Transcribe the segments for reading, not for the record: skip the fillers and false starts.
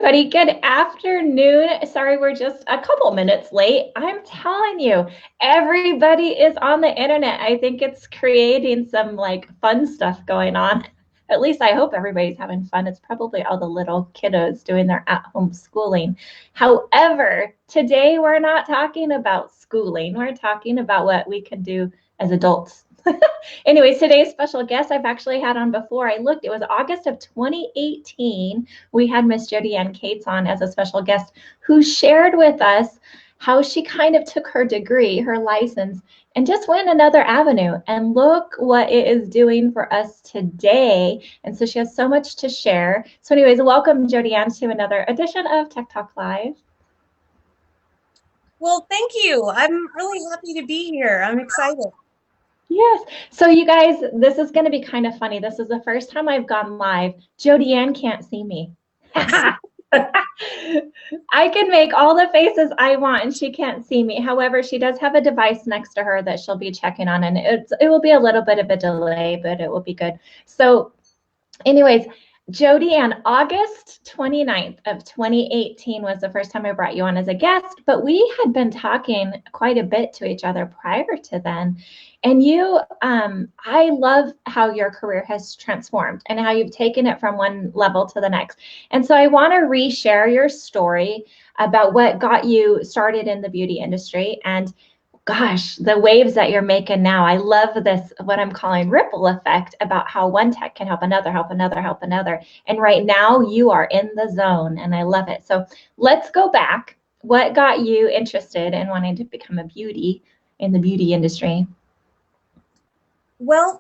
everybody. Good afternoon. Sorry, we're just a couple minutes late. I'm telling you, everybody is on the internet. I think it's creating some like fun stuff going on. At least I hope everybody's having fun. It's probably all the little kiddos doing their at-home schooling. However, today we're not talking about schooling. We're talking about what we can do as adults. Anyways, today's special guest I've actually had on before. I looked, it was August of 2018. We had Miss Jodiann Cates on as a special guest who shared with us how she kind of took her degree, her license, and just went another avenue. And look what it is doing for us today. And so she has so much to share. So anyways, welcome Jodiann to another edition of Tech Talk Live. Well, thank you. I'm really happy to be here. I'm excited. Yes. So you guys, this is going to be kind of funny. This is the first time I've gone live. Jodiann can't see me. I can make all the faces I want and she can't see me. However, she does have a device next to her that she'll be checking on, and it will be a little bit of a delay, but it will be good. So anyways, Jodiann, August 29th of 2018 was the first time I brought you on as a guest, but we had been talking quite a bit to each other prior to then. And you, I love how your career has transformed and how you've taken it from one level to the next. And so I want to reshare your story about what got you started in the beauty industry and gosh, the waves that you're making now. I love this, what I'm calling ripple effect about how one tech can help another, help another, help another. And right now you are in the zone and I love it. So let's go back. What got you interested in wanting to become a beauty in the beauty industry? Well,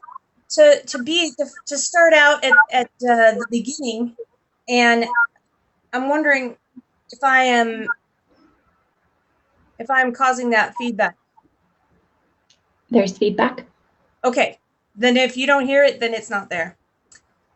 to start out at the beginning, and I'm wondering if I'm causing that feedback. There's feedback. Okay, then if you don't hear it, then it's not there.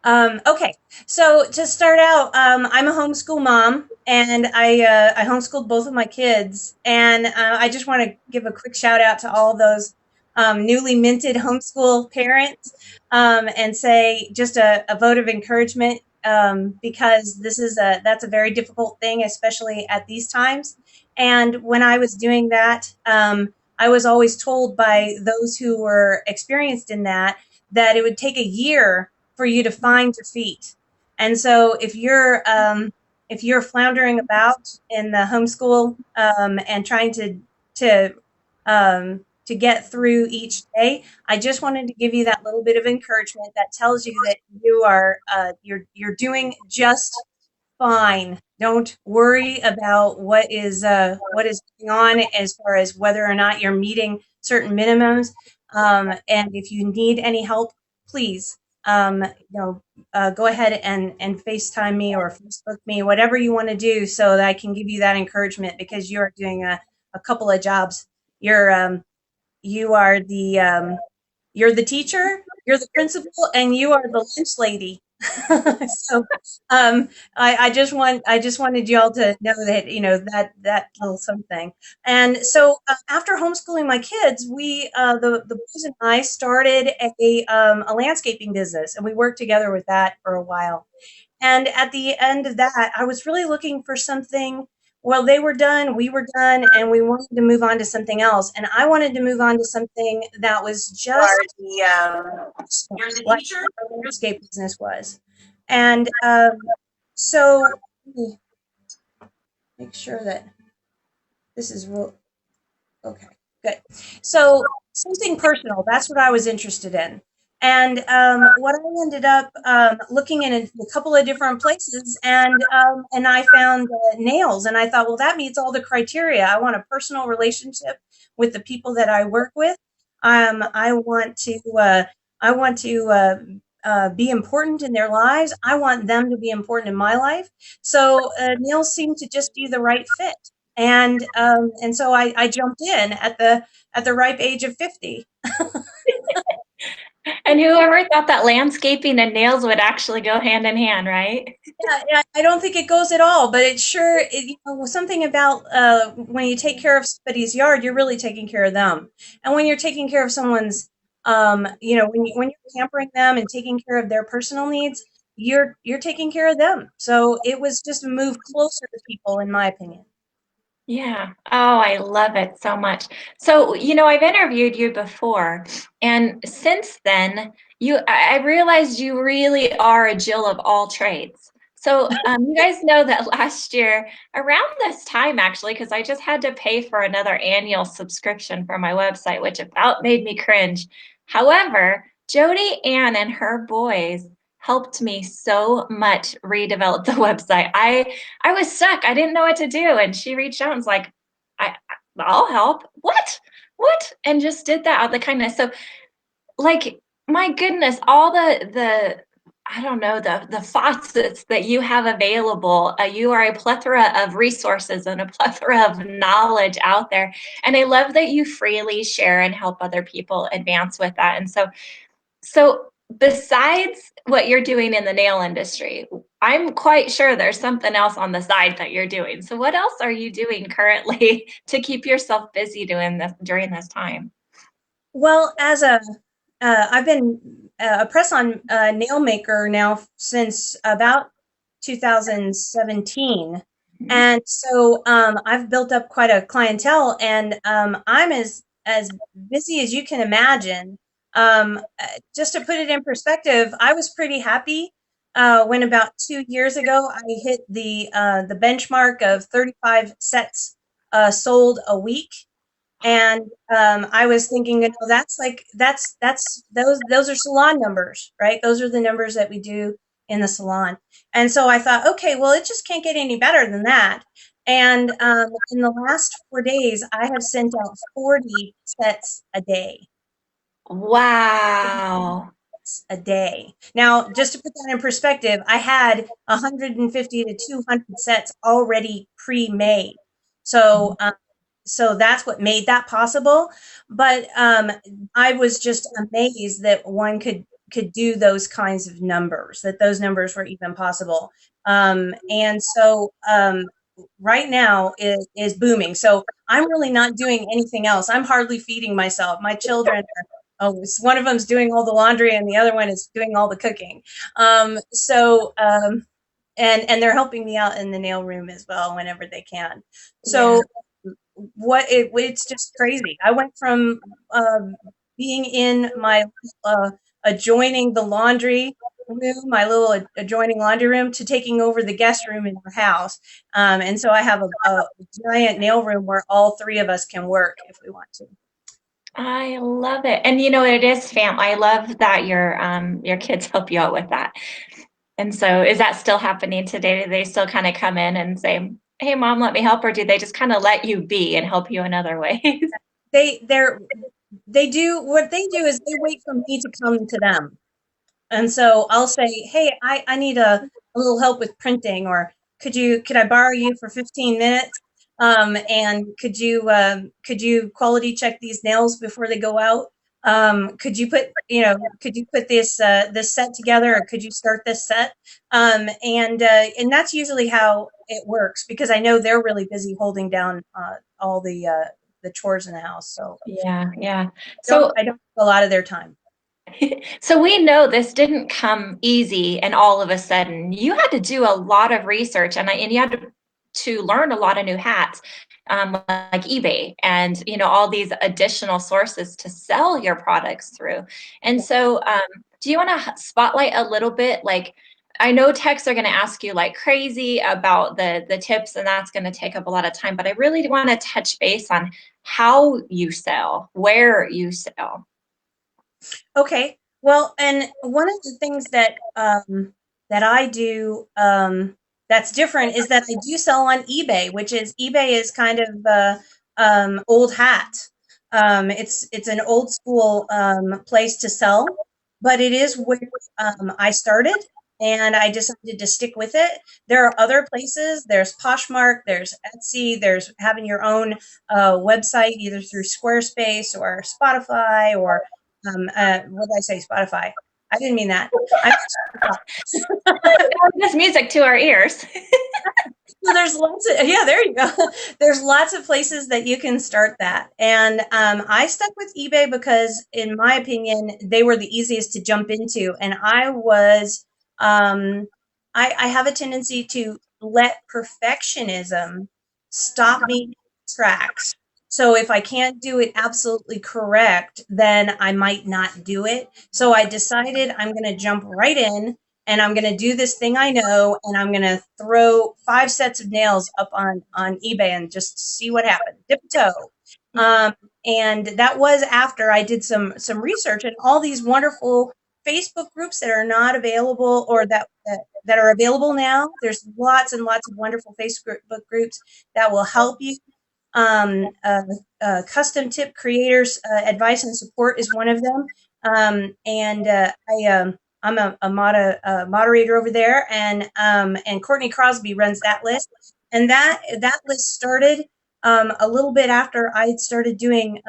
Okay, so to start out, I'm a homeschool mom, and I homeschooled both of my kids, and I just want to give a quick shout out to all those newly minted homeschool parents, and say just a vote of encouragement, because that's a very difficult thing, especially at these times. And when I was doing that, I was always told by those who were experienced in that it would take a year for you to find your feet. And so if you're floundering about in the homeschool, and trying to get through each day, I just wanted to give you that little bit of encouragement that tells you that you're doing just fine. Don't worry about what is going on as far as whether or not you're meeting certain minimums. And if you need any help, please, go ahead and FaceTime me or Facebook me, whatever you want to do, so that I can give you that encouragement, because you are doing a couple of jobs. You are you're the teacher, you're the principal, and you are the lunch lady. So I just wanted y'all to know that, that little something. And so after homeschooling my kids, we the boys and I started a landscaping business, and we worked together with that for a while. And at the end of that, I was really looking for something. Well, they were done, we were done, and we wanted to move on to something else. And I wanted to move on to something that was just You're the like teacher. our landscape business was. And so let me make sure that this is real. Okay, good. So something personal, that's what I was interested in. And what I ended up looking in a couple of different places, and I found nails, and I thought, well, that meets all the criteria. I want a personal relationship with the people that I work with. I want to be important in their lives. I want them to be important in my life. So nails seemed to just be the right fit. And so I jumped in at the ripe age of 50. And whoever thought that landscaping and nails would actually go hand in hand, right? Yeah, I don't think it goes at all, but it sure, something about when you take care of somebody's yard, you're really taking care of them. And when you're taking care of someone's, when you're pampering them and taking care of their personal needs, you're taking care of them. So it was just a move closer to people, in my opinion. Yeah. Oh, I love it so much. So, I've interviewed you before, and since then, I realized you really are a Jill of all trades. So, you guys know that last year, around this time, actually, because I just had to pay for another annual subscription for my website, which about made me cringe. However, Jodiann and her boys helped me so much redevelop the website. I was stuck. I didn't know what to do. And she reached out and was like, I'll help. What? What? And just did that out of the kindness. So like, my goodness, all the I don't know, the faucets that you have available. You are a plethora of resources and a plethora of knowledge out there. And I love that you freely share and help other people advance with that. And so besides what you're doing in the nail industry, I'm quite sure there's something else on the side that you're doing. So what else are you doing currently to keep yourself busy doing this during this time? Well, I've been a press-on nail maker now since about 2017, Mhm. and so I've built up quite a clientele, and I'm as busy as you can imagine. Just to put it in perspective, I was pretty happy when about 2 years ago I hit the benchmark of 35 sets sold a week. And I was thinking, that's like that's those are salon numbers, right? Those are the numbers that we do in the salon. And so I thought, okay, well, it just can't get any better than that. And in the last 4 days, I have sent out 40 sets a day. Wow. A day. Now, just to put that in perspective, I had 150 to 200 sets already pre-made. So so that's what made that possible. But I was just amazed that one could do those kinds of numbers, that those numbers were even possible. And so right now is booming. So I'm really not doing anything else. I'm hardly feeding myself. My children are, oh, one of them's doing all the laundry and the other one is doing all the cooking. And they're helping me out in the nail room as well whenever they can. Yeah. So it's just crazy. I went from being in my uh, adjoining the laundry room, my little adjoining laundry room, to taking over the guest room in our house. And so I have a giant nail room where all three of us can work if we want to. I love it. And it is fam. I love that your kids help you out with that. And so is that still happening today? Do they still kind of come in and say, "Hey mom, let me help," or do they just kind of let you be and help you in other ways? They're they do what they do is they wait for me to come to them. And so I'll say, hey, I need a little help with printing, or could I borrow you for 15 minutes? And could you quality check these nails before they go out? Could you put this set together, or could you start this set? And that's usually how it works, because I know they're really busy holding down all the chores in the house. So Yeah, yeah. So I don't have a lot of their time. So we know this didn't come easy and all of a sudden. You had to do a lot of research and you had to learn a lot of new hats, like eBay and all these additional sources to sell your products through. And so, do you want to spotlight a little bit? Like, I know techs are going to ask you like crazy about the tips, and that's going to take up a lot of time. But I really want to touch base on how you sell, where you sell. Okay. Well, and one of the things that I do that's different is that I do sell on eBay, which is eBay is kind of old hat. It's an old school place to sell, but it is where I started, and I decided to stick with it. There are other places. There's Poshmark. There's Etsy. There's having your own website either through Squarespace or Spotify or what did I say? Spotify. I didn't mean that. I This music to our ears. So there's lots of, yeah, there you go. There's lots of places that you can start that. And I stuck with eBay because, in my opinion, they were the easiest to jump into. And I was um, I have a tendency to let perfectionism stop me in my tracks. So if I can't do it absolutely correct, then I might not do it. So I decided I'm going to jump right in and I'm going to do this thing I know, and I'm going to throw 5 sets of nails up on eBay and just see what happens. Dip a toe. Um, and that was after I did some research, and all these wonderful Facebook groups that are not available, or that are available now. There's lots and lots of wonderful Facebook groups that will help you. Um, uh, Custom tip creators advice and support is one of them. And I'm a moderator over there, and Courtney Crosby runs that list. And that list started a little bit after I had started doing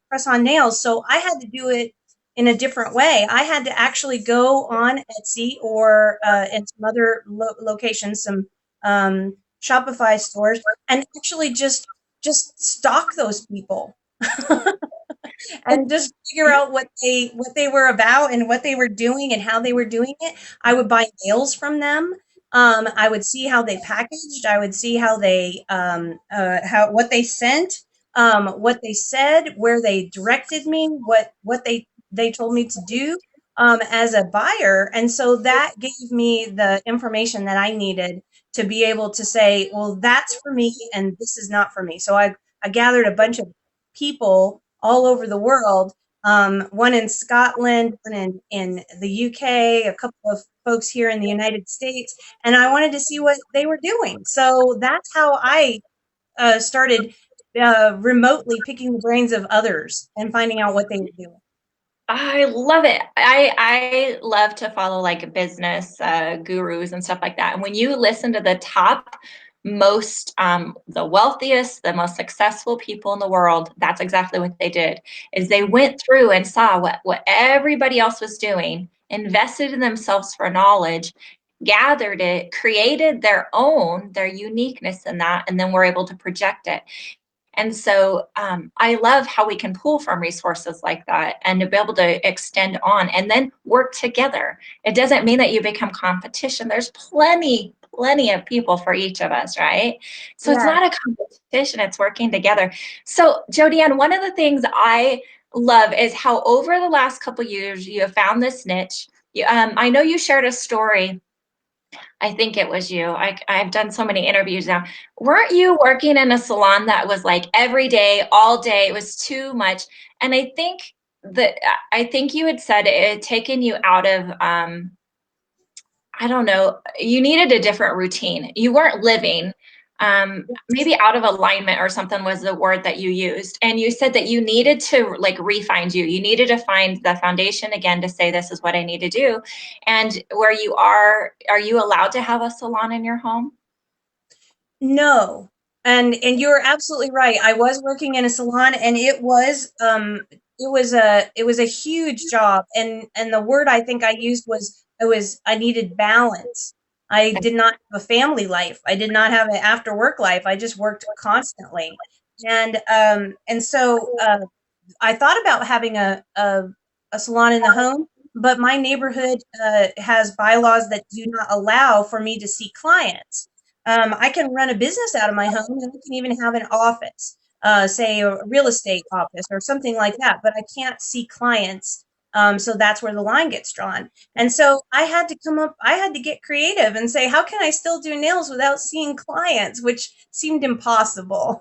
press on nails. So I had to do it in a different way. I had to actually go on Etsy or in some other locations, some Shopify stores, and actually just stalk those people and just figure out what they were about and what they were doing and how they were doing it. I would buy nails from them. I would see how they packaged. I would see how they how what they sent, what they said, where they directed me, what they told me to do as a buyer. And so that gave me the information that I needed to be able to say, well, that's for me and this is not for me. So I gathered a bunch of people all over the world, one in Scotland, one in the UK, a couple of folks here in the United States, and I wanted to see what they were doing. So that's how I started remotely picking the brains of others and finding out what they were doing. I love it. I love to follow like business gurus and stuff like that. And when you listen to the top most, the wealthiest, the most successful people in the world, that's exactly what they did. Is they went through and saw what everybody else was doing, invested in themselves for knowledge, gathered it, created their uniqueness in that, and then were able to project it. And so I love how we can pull from resources like that and to be able to extend on and then work together. It doesn't mean that you become competition. There's plenty of people for each of us, right? So it's Yes. not a competition, it's working together. So Jodiann, one of the things I love is how over the last couple of years you have found this niche. I know you shared a story. I think it was you. I've done so many interviews now. Weren't you working in a salon that was like every day, all day? It was too much. And I think you had said it had taken you out of I don't know, you needed a different routine. You weren't living, maybe out of alignment or something was the word that you used. And you said that you needed to like refine you. You needed to find the foundation again to say, this is what I need to do. And where you are you allowed to have a salon in your home? No. And you're absolutely right. I was working in a salon, and it was a huge job, and the word I think I used was I needed balance. I did not have a family life. I did not have an after work life. I just worked constantly. And so I thought about having a salon in the home, but my neighborhood has bylaws that do not allow for me to see clients. I can run a business out of my home, and I can even have an office, say a real estate office or something like that, but I can't see clients. So that's where the line gets drawn. And so I had to get creative and say, how can I still do nails without seeing clients, which seemed impossible.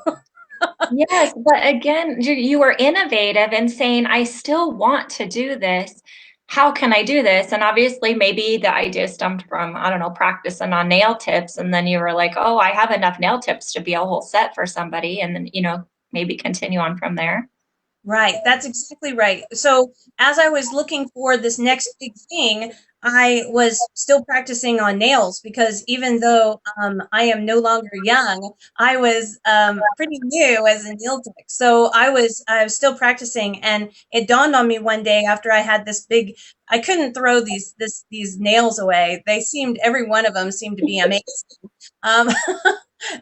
Yes, but again, you were innovative in saying, I still want to do this. How can I do this? And obviously, maybe the idea stemmed from, I don't know, practicing on nail tips. And then you were like, oh, I have enough nail tips to be a whole set for somebody. And then, maybe continue on from there. Right, that's exactly right. So, as I was looking for this next big thing, I was still practicing on nails because even though I am no longer young, I was pretty new as a nail tech. So I was still practicing, and it dawned on me one day after I had this big. I couldn't throw these nails away. They seemed every one of them seemed to be amazing. Um,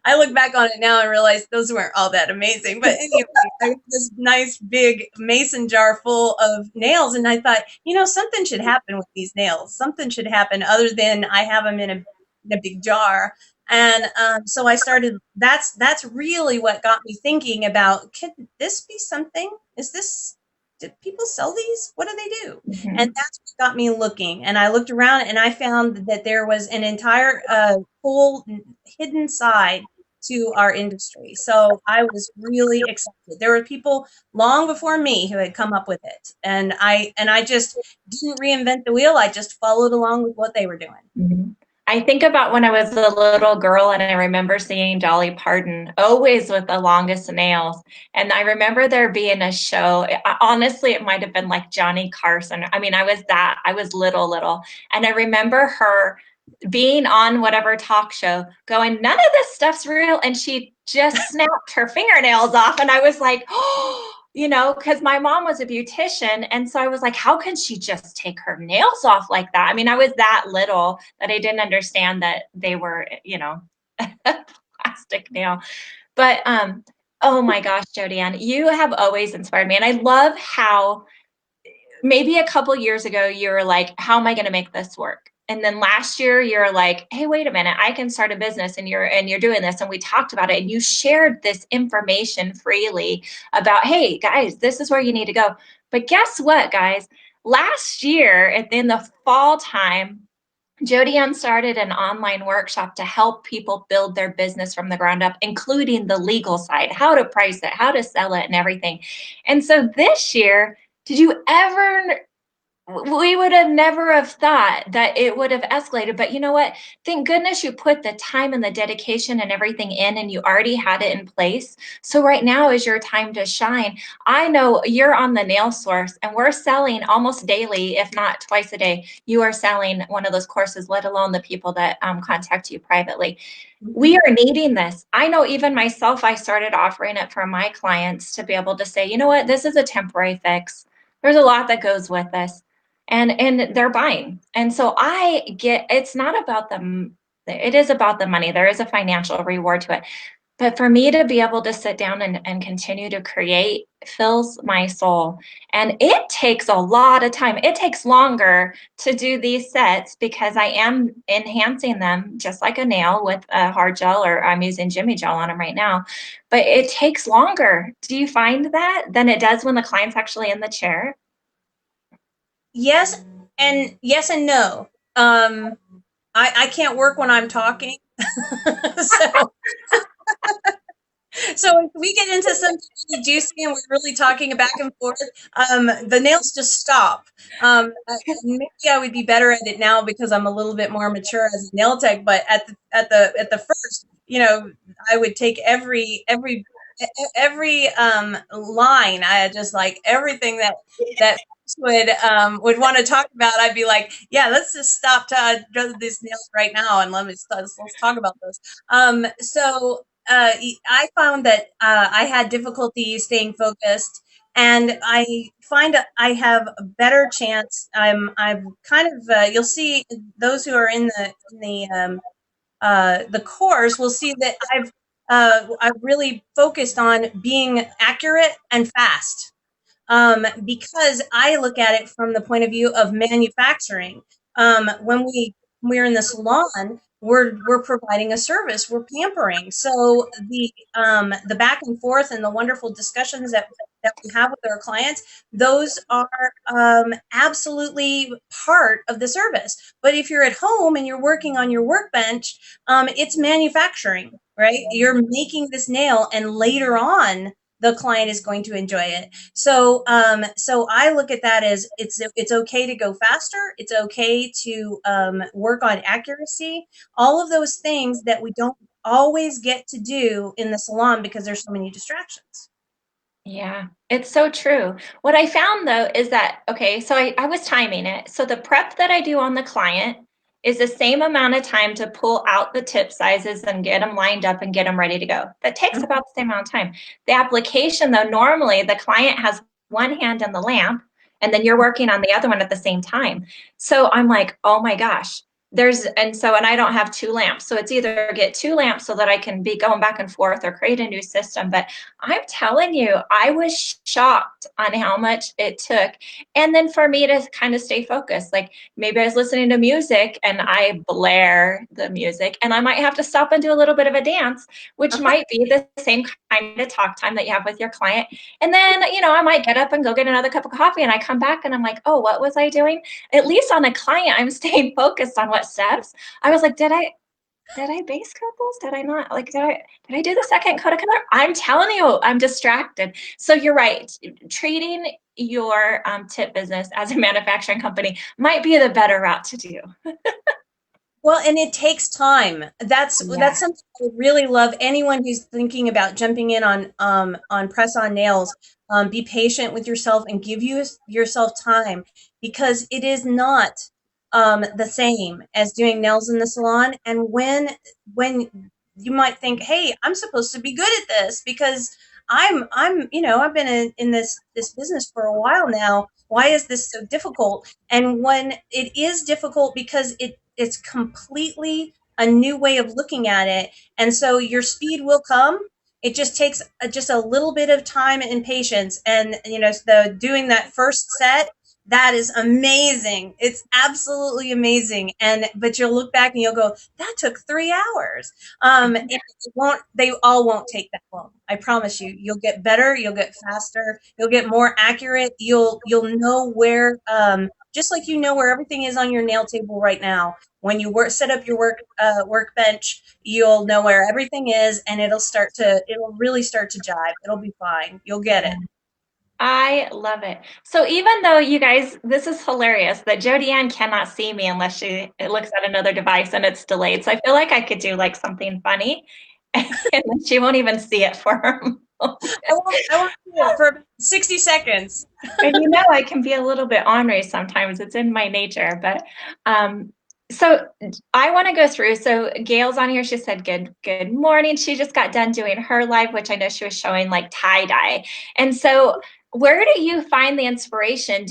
I look back on it now and realize those weren't all that amazing. But anyway, I had this nice big mason jar full of nails, and I thought, something should happen with these nails. Something should happen other than I have them in a big jar. And so I started. That's really what got me thinking about, could this be something? Is this, did people sell these? What do they do? And Mhm. that's what got me looking. And I looked around and I found that there was an entire whole hidden side to our industry. So I was really excited. There were people long before me who had come up with it. And I just didn't reinvent the wheel. I just followed along with what they were doing. Mhm. I think about when I was a little girl and I remember seeing Dolly Parton always with the longest nails. And I remember there being a show, honestly, it might have been like Johnny Carson. I mean, I was little. And I remember her being on whatever talk show going, none of this stuff's real. And she just snapped her fingernails off. And I was like, oh, because my mom was a beautician. And so I was like, how can she just take her nails off like that? I mean, I was that little that I didn't understand that they were, plastic nail. But oh my gosh, Jodiann, you have always inspired me. And I love how maybe a couple years ago you were like, how am I going to make this work? And then last year you're like, hey, wait a minute, I can start a business, and you're doing this. And we talked about it, and you shared this information freely about, hey guys, this is where you need to go. But guess what, guys? Last year in the fall time, Jodiann started an online workshop to help people build their business from the ground up, including the legal side, how to price it, how to sell it, and everything. And so this year, did you ever, we would have never have thought that it would have escalated. But you know what? Thank goodness you put the time and the dedication and everything in, and you already had it in place. So right now is your time to shine. I know you're on the Nail Source, and we're selling almost daily, if not twice a day. You are selling one of those courses, let alone the people that contact you privately. We Mhm. are needing this. I know even myself, I started offering it for my clients to be able to say, you know what, this is a temporary fix. There's a lot that goes with this. And they're buying. And so I get, it's not about the, it is about the money. There is a financial reward to it. But for me to be able to sit down and continue to create fills my soul. And it takes a lot of time. It takes longer to do these sets because I am enhancing them just like a nail with a hard gel, or I'm using Jimmy gel on them right now. But it takes longer. Do you find that than it does when the client's actually in the chair? Yes, and yes and no. I can't work when I'm talking. so So if we get into something really juicy and we're really talking back and forth, the nails just stop. Maybe I would be better at it now because I'm a little bit more mature as a nail tech. But at the first, I would take every line. I had just like everything that would want to talk about. I'd be like, yeah, let's just stop to these nails right now and let's talk about this. So I found that I had difficulty staying focused, and I find I have a better chance. I'm kind of you'll see those who are in the course will see that I've really focused on being accurate and fast, because I look at it from the point of view of manufacturing. When we're in the salon, we're providing a service, we're pampering. So the back and forth and the wonderful discussions that we have with our clients, those are absolutely part of the service. But if you're at home and you're working on your workbench, it's manufacturing, right? You're making this nail, and later on, the client is going to enjoy it. So I look at that as it's okay to go faster. It's okay to work on accuracy. All of those things that we don't always get to do in the salon because there's so many distractions. Yeah, it's so true. What I found though is that, okay, so I was timing it. So the prep that I do on the client is the same amount of time to pull out the tip sizes and get them lined up and get them ready to go. That takes about the same amount of time. The application though, normally the client has one hand in the lamp and then you're working on the other one at the same time. So I'm like, oh my gosh, and I don't have two lamps. So it's either get two lamps so that I can be going back and forth or create a new system. But I'm telling you, I was shocked on how much it took. And then for me to kind of stay focused, like maybe I was listening to music and I blare the music and I might have to stop and do a little bit of a dance, which might be the same kind of talk time that you have with your client. And then, I might get up and go get another cup of coffee and I come back and I'm like, oh, what was I doing? At least on a client, I'm staying focused on what steps. I was like, did I base coat those? Did I not? Like, did I do the second coat of color? I'm telling you, I'm distracted. So you're right. Treating your tip business as a manufacturing company might be the better route to do. Well, and it takes time. That's Yeah. something I really love. Anyone who's thinking about jumping in on press on nails, be patient with yourself and give yourself time, because it is not the same as doing nails in the salon. And when you might think, hey, I'm supposed to be good at this because I've been in this business for a while now. Why is this so difficult? And when it is difficult because it's completely a new way of looking at it, and so your speed will come. It just takes just a little bit of time and patience, and the doing that first set, that is amazing. It's absolutely amazing. And but you'll look back and you'll go, that took 3 hours. And it won't they all won't take that long. I promise you. You'll get better, you'll get faster, you'll get more accurate. You'll know where, just like you know where everything is on your nail table right now. When you set up your workbench, you'll know where everything is, and it'll really start to jive. It'll be fine. You'll get it. I love it. So even though you guys, this is hilarious that Jodiann cannot see me unless she looks at another device and it's delayed. So I feel like I could do like something funny and then she won't even see it for her. I won't do it for 60 seconds. And I can be a little bit ornery sometimes. It's in my nature. But so I want to go through. So Gail's on here. She said, good morning. She just got done doing her live, which I know she was showing like tie-dye. And so where do you find the inspiration?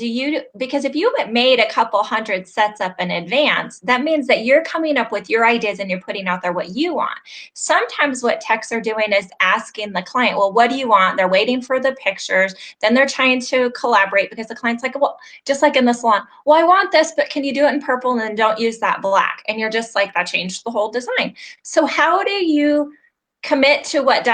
Because if you made a couple hundred sets up in advance, that means that you're coming up with your ideas and you're putting out there what you want. Sometimes what techs are doing is asking the client, well, what do you want? They're waiting for the pictures. Then they're trying to collaborate because the client's like, well, just like in the salon, well, I want this, but can you do it in purple and then don't use that black? And you're just like, that changed the whole design. So how do you commit to what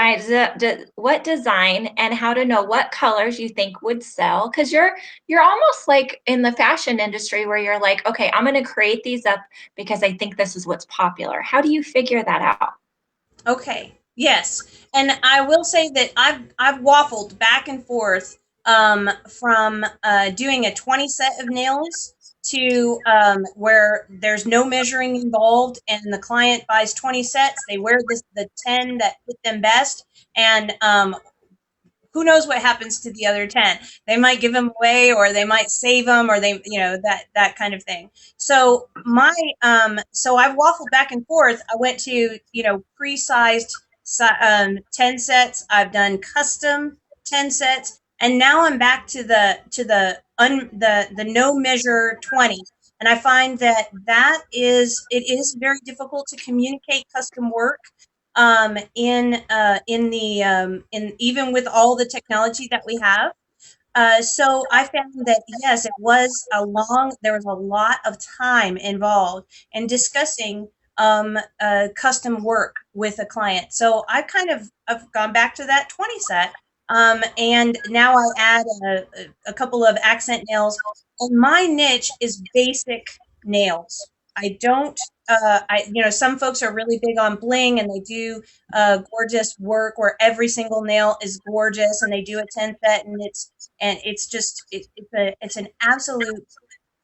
design and how to know what colors you think would sell? Because you're almost like in the fashion industry where you're like, okay, I'm going to create these up because I think this is what's popular. How do you figure that out? Okay. Yes. And I will say that I've waffled back and forth, from doing a 20 set of nails to, where there's no measuring involved and the client buys 20 sets. They wear the 10 that fit them best. And who knows what happens to the other 10? They might give them away, or they might save them, or that kind of thing. So so I've waffled back and forth. I went to, pre-sized 10 sets. I've done custom 10 sets, and now I'm back to the no measure 20. And I find that it is very difficult to communicate custom work, in even with all the technology that we have. So I found that yes, there was a lot of time involved in discussing custom work with a client. So I've gone back to that 20 set. And now I add a couple of accent nails. And my niche is basic nails. I don't, some folks are really big on bling, and they do gorgeous work where every single nail is gorgeous, and they do a 10 set, and it's an absolute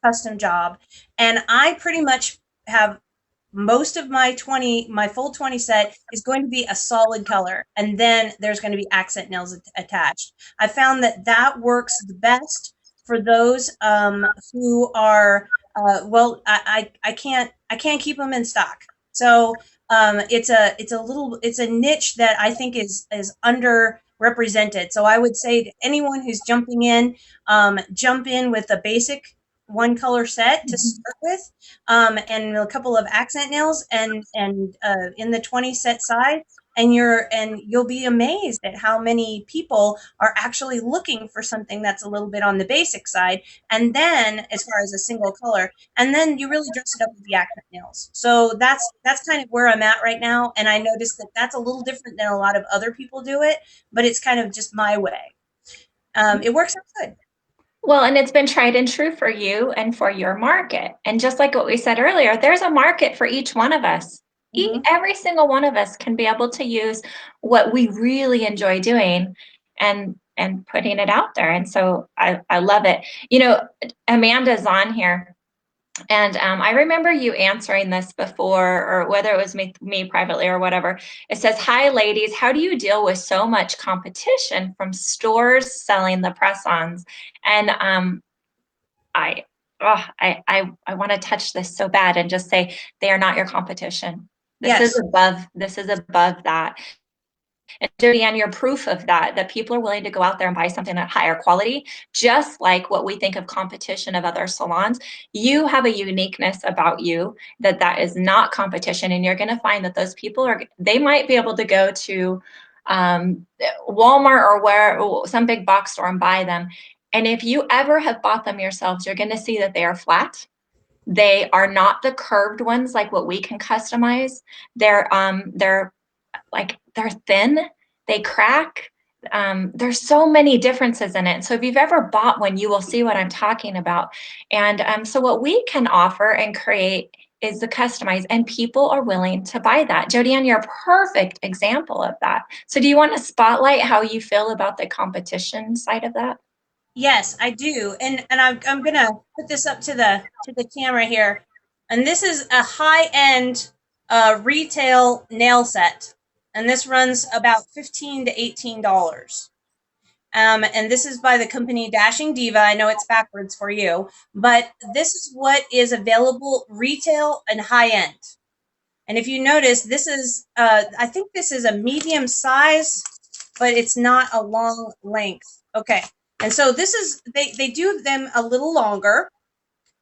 custom job. And I pretty much have most of my full 20 set is going to be a solid color, and then there's going to be accent nails attached. I found that works the best for those who are, I can't keep them in stock. So it's a niche that I think is underrepresented. So I would say to anyone who's jumping in, jump in with a basic one color set to start with, and a couple of accent nails, and in the 20 set size, and you'll be amazed at how many people are actually looking for something that's a little bit on the basic side, and then as far as a single color, and then you really dress it up with the accent nails. So that's kind of where I'm at right now, and I noticed that that's a little different than a lot of other people do it, but it's kind of just my way. It works out good. Well, and it's been tried and true for you and for your market. And just like what we said earlier, there's a market for each one of us. Hmm. Every single one of us can be able to use what we really enjoy doing and putting it out there. And so I love it. You know, Amanda's on here. And I remember you answering this before, or whether it was me privately or whatever. It says, "Hi, ladies. How do you deal with so much competition from stores selling the press-ons?" And I, I want to touch this so bad and just say they are not your competition. This is Yes. above. This is above that. And Jodiann, you're proof of that, that people are willing to go out there and buy something at higher quality, just like what we think of competition of other salons. You have a uniqueness about you that is not competition. And you're going to find that those people they might be able to go to Walmart or where some big box store and buy them. And if you ever have bought them yourselves, you're going to see that they are flat. They are not the curved ones like what we can customize. They're like they're thin, they crack. There's so many differences in it. So if you've ever bought one, you will see what I'm talking about. And so what we can offer and create is the customize, and people are willing to buy that. Jodiann, you're a perfect example of that. So do you want to spotlight how you feel about the competition side of that? Yes, I do. And I'm gonna put this up to the camera here. And this is a high-end retail nail set. And this runs about $15 to $18. And this is by the company Dashing Diva. I know it's backwards for you, but this is what is available retail and high end. And if you notice, this is, I think this is a medium size, but it's not a long length. Okay. And so this is, they do them a little longer.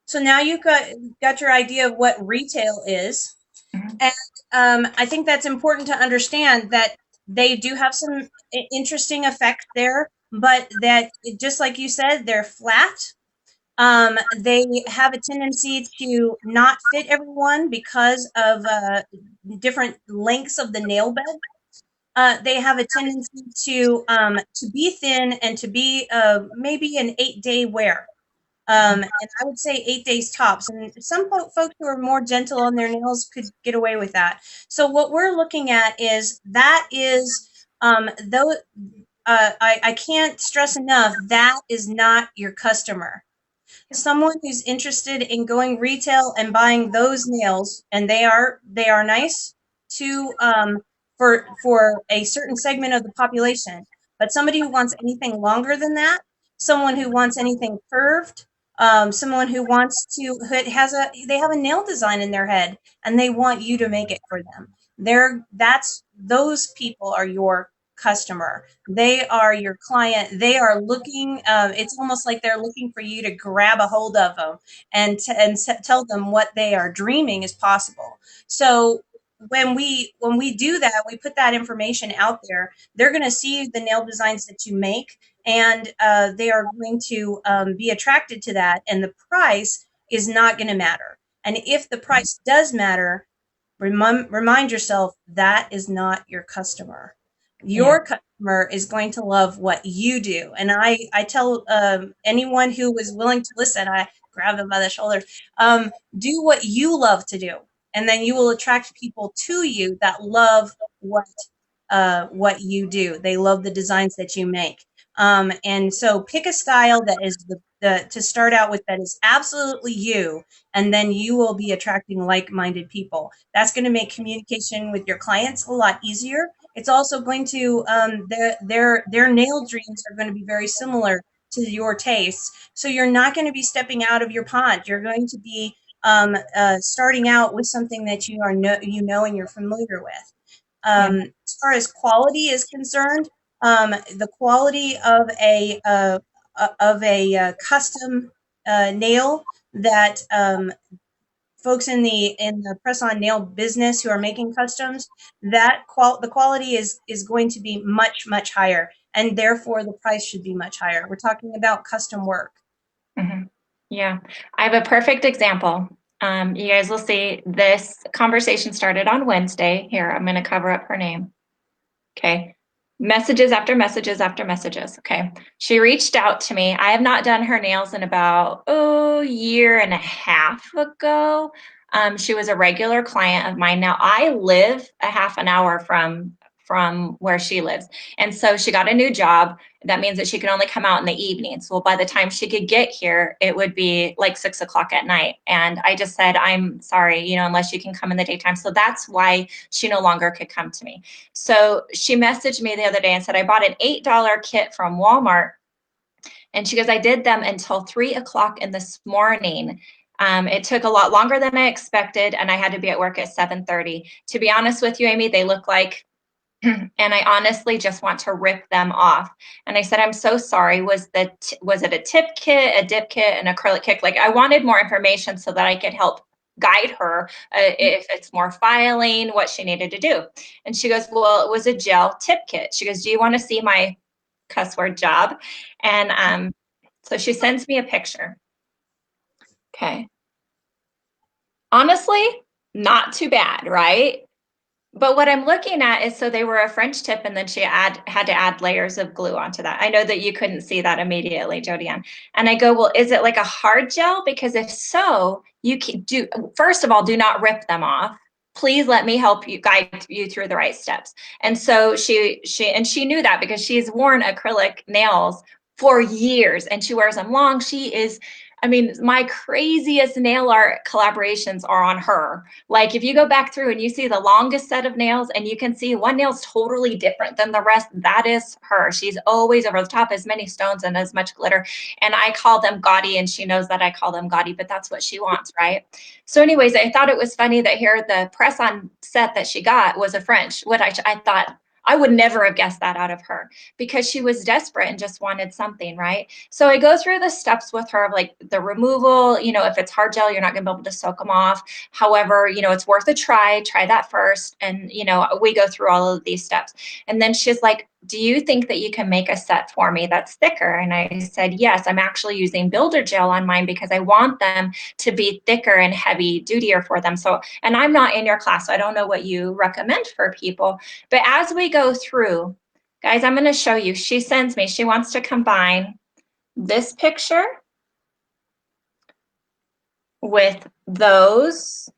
So now you've got your idea of what retail is. Mhm. And I think that's important to understand that they do have some interesting effects there, but that just like you said, they're flat. They have a tendency to not fit everyone because of different lengths of the nail bed. They have a tendency to be thin and to be maybe an 8-day wear. And I would say 8 days tops. And some folks who are more gentle on their nails could get away with that. So what we're looking at is that is though I can't stress enough that is not your customer. Someone who's interested in going retail and buying those nails, and they are nice to for a certain segment of the population. But somebody who wants anything longer than that, someone who wants anything curved, someone who wants to who has a they have a nail design in their head and they want you to make it for them. That's those people are your customer. They are your client. They are looking. It's almost like they're looking for you to grab a hold of them and tell them what they are dreaming is possible. So when we do that, we put that information out there. They're going to see the nail designs that you make, and they are going to be attracted to that. And the price is not going to matter. And if the price does matter, remind yourself that is not your customer. Yeah. Your customer is going to love what you do. And I tell anyone who is willing to listen, I grab them by the shoulders, do what you love to do. And then you will attract people to you that love what you do. They love the designs that you make. And so pick a style that is the to start out with that is absolutely you, and then you will be attracting like-minded people. That's going to make communication with your clients a lot easier. It's also going to their nail dreams are going to be very similar to your tastes. So you're not going to be stepping out of your pond. You're going to be starting out with something that you know and you're familiar with. Yeah. As far as quality is concerned, the quality of a custom nail that folks in the press-on nail business who are making customs, the quality is going to be much higher, and therefore the price should be much higher. We're talking about custom work. Mm-hmm. Yeah, I have a perfect example. You guys will see this conversation started on Wednesday. Here, I'm going to cover up her name. Okay. Messages after messages after messages. Okay. She reached out to me. I have not done her nails in about, year and a half ago. She was a regular client of mine. Now I live a half an hour from where she lives. And so she got a new job. That means that she can only come out in the evenings. Well, by the time she could get here, it would be like 6 o'clock at night. And I just said, I'm sorry, unless you can come in the daytime. So that's why she no longer could come to me. So she messaged me the other day and said, I bought an $8 kit from Walmart. And she goes, I did them until 3 o'clock in this morning. It took a lot longer than I expected, and I had to be at work at 7:30. To be honest with you, Amy, they look like, and I honestly just want to rip them off. And I said, I'm so sorry. Was it a tip kit, a dip kit, an acrylic kit? Like, I wanted more information so that I could help guide her if it's more filing, what she needed to do. And she goes, well, it was a gel tip kit. She goes, do you want to see my cuss word job? And so she sends me a picture. Okay. Honestly, not too bad, right? But what I'm looking at is, so they were a French tip, and then she had to add layers of glue onto that. I know that you couldn't see that immediately, Jodiann. And I go, well, is it like a hard gel? Because if so, you can do, first of all, do not rip them off. Please let me help you, guide you through the right steps. And so she knew that because she's worn acrylic nails for years and she wears them long. She is, I mean, my craziest nail art collaborations are on her. Like, if you go back through and you see the longest set of nails and you can see one nail's totally different than the rest, that is her. She's always over the top, as many stones and as much glitter. And I call them gaudy, and she knows that I call them gaudy, but that's what she wants, right? So anyways, I thought it was funny that here the press-on set that she got was a French. What I thought, I would never have guessed that out of her because she was desperate and just wanted something, right? So I go through the steps with her of like the removal, if it's hard gel, you're not going to be able to soak them off. However, it's worth a try that first. And, we go through all of these steps. And then she's like, do you think that you can make a set for me that's thicker? And I said, yes, I'm actually using builder gel on mine because I want them to be thicker and heavy dutier for them. So, and I'm not in your class, so I don't know what you recommend for people. But as we go through, guys, I'm going to show you. She sends me, she wants to combine this picture with those.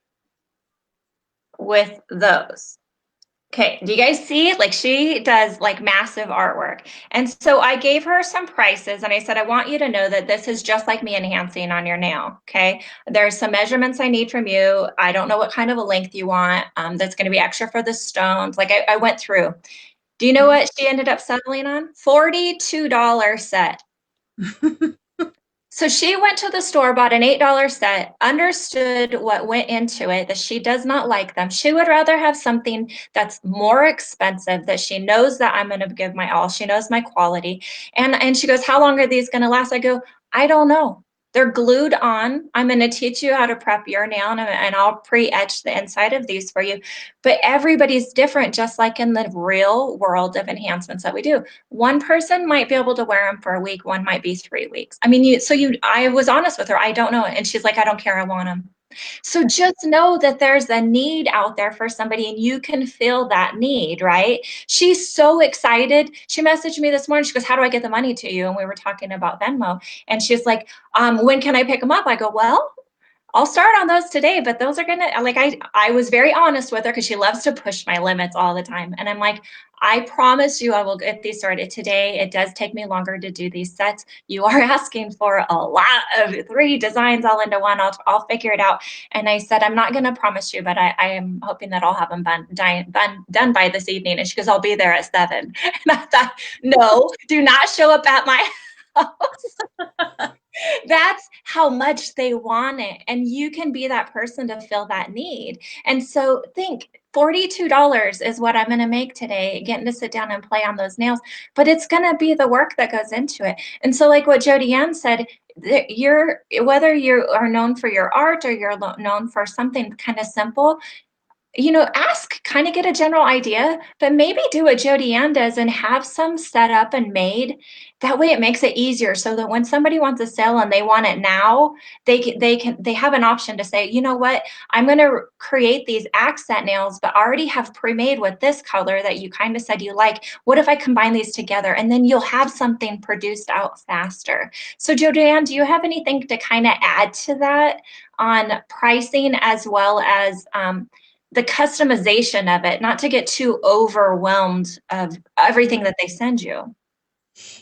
Okay, do you guys see? Like, she does like massive artwork. And so I gave her some prices and I said, I want you to know that this is just like me enhancing on your nail, okay? There's some measurements I need from you. I don't know what kind of a length you want. That's gonna be extra for the stones. Like, I went through. Do you know what she ended up settling on? $42 set. So she went to the store, bought an $8 set, understood what went into it, that she does not like them. She would rather have something that's more expensive, that she knows that I'm going to give my all. She knows my quality. And she goes, how long are these going to last? I go, I don't know. They're glued on. I'm going to teach you how to prep your nail, and I'll pre-etch the inside of these for you. But everybody's different, just like in the real world of enhancements that we do. One person might be able to wear them for a week, one might be 3 weeks. I mean, I was honest with her. I don't know. And she's like, I don't care. I want them. So just know that there's a need out there for somebody and you can fill that need, right? She's so excited. She messaged me this morning. She goes, how do I get the money to you? And we were talking about Venmo. And she's like, when can I pick them up? I go, well, I'll start on those today, but those are gonna, like, I was very honest with her because she loves to push my limits all the time. And I'm like, I promise you I will get these started today. It does take me longer to do these sets. You are asking for a lot of 3 designs all into one. I'll figure it out. And I said, I'm not gonna promise you, but I am hoping that I'll have them done by this evening. And she goes, I'll be there at 7. And I thought, no, do not show up at my house. That's how much they want it. And you can be that person to fill that need. And so think, $42 is what I'm going to make today, getting to sit down and play on those nails. But it's going to be the work that goes into it. And so, like what Jodiann said, you're whether you are known for your art or you're known for something kind of simple, ask, kind of get a general idea, but maybe do what Jodiann does and have some set up and made. That way it makes it easier so that when somebody wants a sale and they want it now, they have an option to say, you know what, I'm going to create these accent nails, but already have pre-made with this color that you kind of said you like. What if I combine these together? And then you'll have something produced out faster. So Jodiann, do you have anything to kind of add to that on pricing as well as the customization of it, not to get too overwhelmed of everything that they send you?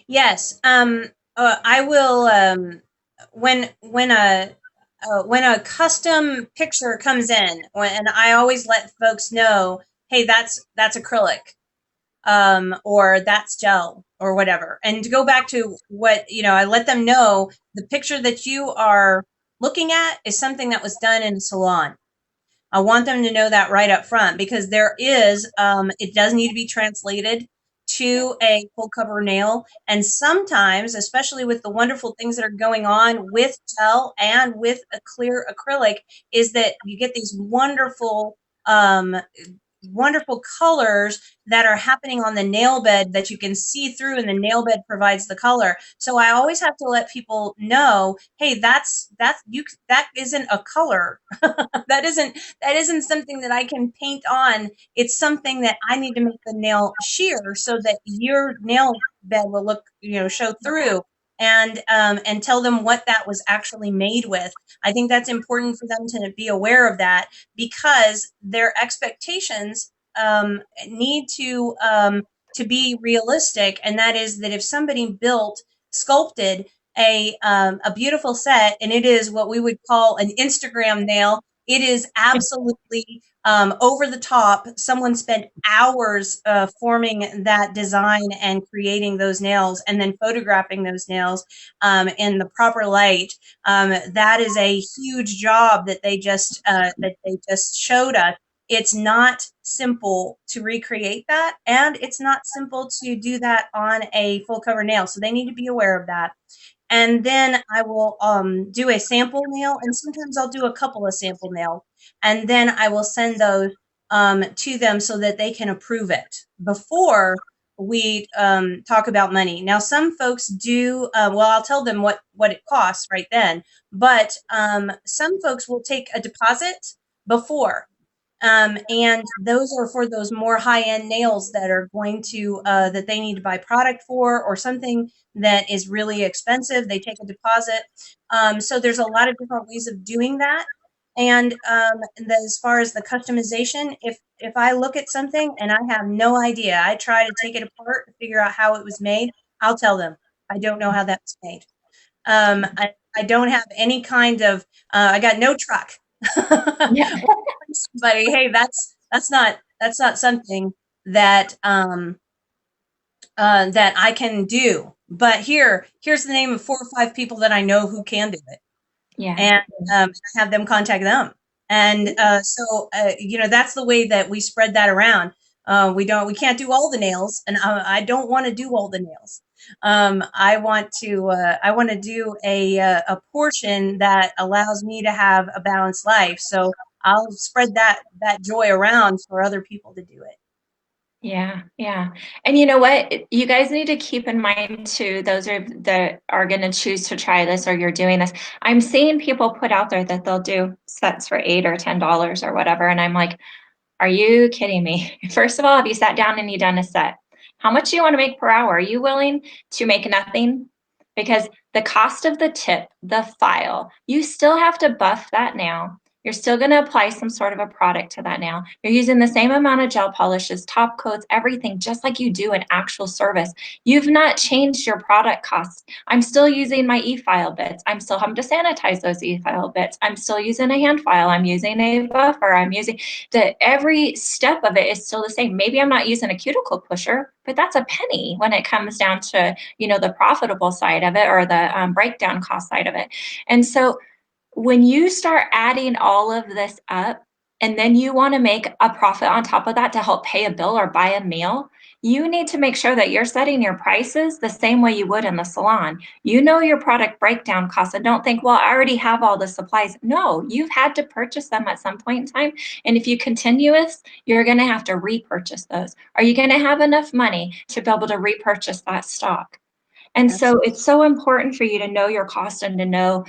Yes. I will. When a custom picture comes in, and I always let folks know, hey, that's acrylic, or that's gel, or whatever. And to go back to what I let them know the picture that you are looking at is something that was done in a salon. I want them to know that right up front because it does need to be translated to a full cover nail. And sometimes, especially with the wonderful things that are going on with gel and with a clear acrylic, is that you get these wonderful colors that are happening on the nail bed that you can see through, and the nail bed provides the color. So I always have to let people know, hey, that isn't a color. that isn't something that I can paint on. It's something that I need to make the nail sheer so that your nail bed will look, show through. And tell them what that was actually made with. I think that's important for them to be aware of that, because their expectations need to be realistic, and that is that if somebody sculpted a beautiful set, and it is what we would call an Instagram nail, it is absolutely over the top. Someone spent hours forming that design and creating those nails, and then photographing those nails in the proper light. That is a huge job that they just showed us. It's not simple to recreate that, and it's not simple to do that on a full cover nail. So they need to be aware of that. And then I will do a sample nail, and sometimes I'll do a couple of sample nails, and then I will send those to them so that they can approve it before we talk about money. Now, some folks do. Well, I'll tell them what it costs right then, but some folks will take a deposit before. And those are for those more high-end nails that are going to that they need to buy product for, or something that is really expensive. They take a deposit. So there's a lot of different ways of doing that. And as far as the customization, if I look at something and I have no idea, I try to take it apart to figure out how it was made. I'll tell them I don't know how that was made. I don't have any kind of. I got no truck. Yeah. Somebody, hey, that's not something that that I can do. But here's the name of 4 or 5 people that I know who can do it, Yeah. and have them contact them. And that's the way that we spread that around. We can't do all the nails, and I don't want to do all the nails. I want to do a portion that allows me to have a balanced life. So I'll spread that joy around for other people to do it. Yeah, yeah. And you know what? You guys need to keep in mind too, those that are going to choose to try this or you're doing this. I'm seeing people put out there that they'll do sets for $8 or $10 or whatever. And I'm like, are you kidding me? First of all, have you sat down and you done a set? How much do you want to make per hour? Are you willing to make nothing? Because the cost of the tip, the file, you still have to buff that nail. You're still going to apply some sort of a product to that nail. You're using the same amount of gel polishes, top coats, everything, just like you do in actual service. You've not changed your product costs. I'm still using my e-file bits. I'm still having to sanitize those e-file bits. I'm still using a hand file. I'm using a buffer. I'm using every step of it is still the same. Maybe I'm not using a cuticle pusher, but that's a penny when it comes down to, the profitable side of it or the breakdown cost side of it. And so when you start adding all of this up, and then you want to make a profit on top of that to help pay a bill or buy a meal, you need to make sure that you're setting your prices the same way you would in the salon. You know your product breakdown costs, and don't think, well, I already have all the supplies. No, you've had to purchase them at some point in time. And if you continue this, you're going to have to repurchase those. Are you going to have enough money to be able to repurchase that stock? And so it's so important for you to know your cost and to know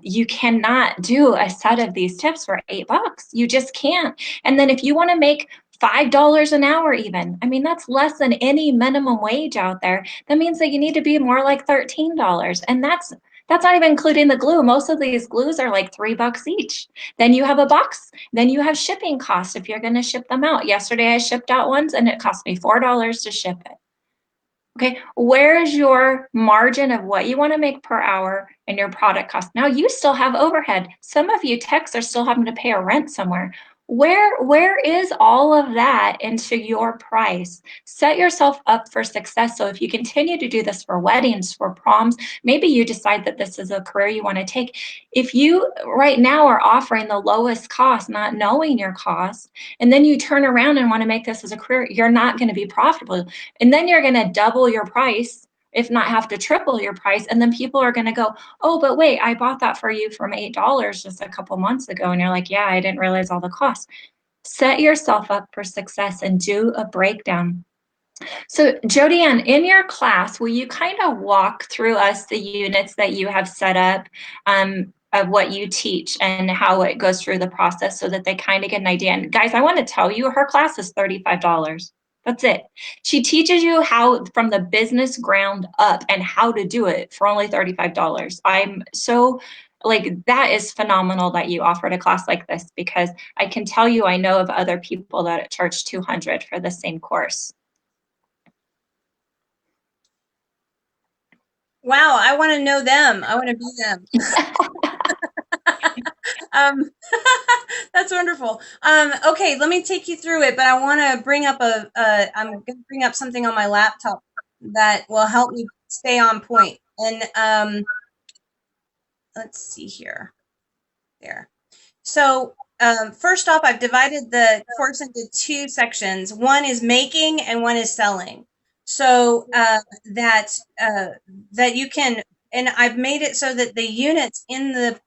you cannot do a set of these tips for $8. You just can't. And then if you want to make $5 an hour, even, I mean, that's less than any minimum wage out there. That means that you need to be more like $13. And that's not even including the glue. Most of these glues are like $3 each. Then you have a box. Then you have shipping costs if you're going to ship them out. Yesterday I shipped out ones and it cost me $4 to ship it. Okay, where's your margin of what you want to make per hour and your product cost? Now you still have overhead. Some of you techs are still having to pay a rent somewhere. Where is all of that into your price? Set yourself up for success. So if you continue to do this for weddings, for proms, maybe you decide that this is a career you want to take. If you right now are offering the lowest cost, not knowing your cost, and then you turn around and want to make this as a career, you're not going to be profitable. And then you're going to double your price, if not have to triple your price. And then people are going to go, oh, but wait, I bought that for you from $8 just a couple months ago. And you're like, yeah, I didn't realize all the costs. Set yourself up for success and do a breakdown. So Jodiann, in your class, will you kind of walk through us the units that you have set up of what you teach and how it goes through the process so that they kind of get an idea? And guys, I want to tell you, her class is $35. That's it. She teaches you how from the business ground up and how to do it for only $35. I'm so like, that is phenomenal that you offered a class like this, because I can tell you, I know of other people that charge $200 for the same course. Wow, I want to know them. I want to be them. Um, that's wonderful. Okay, let me take you through it, but I want to bring up I'm going to bring up something on my laptop that will help me stay on point. And let's see here. There. So first off, I've divided the course into two sections. One is making and one is selling. So that you can, and I've made it so that the units in the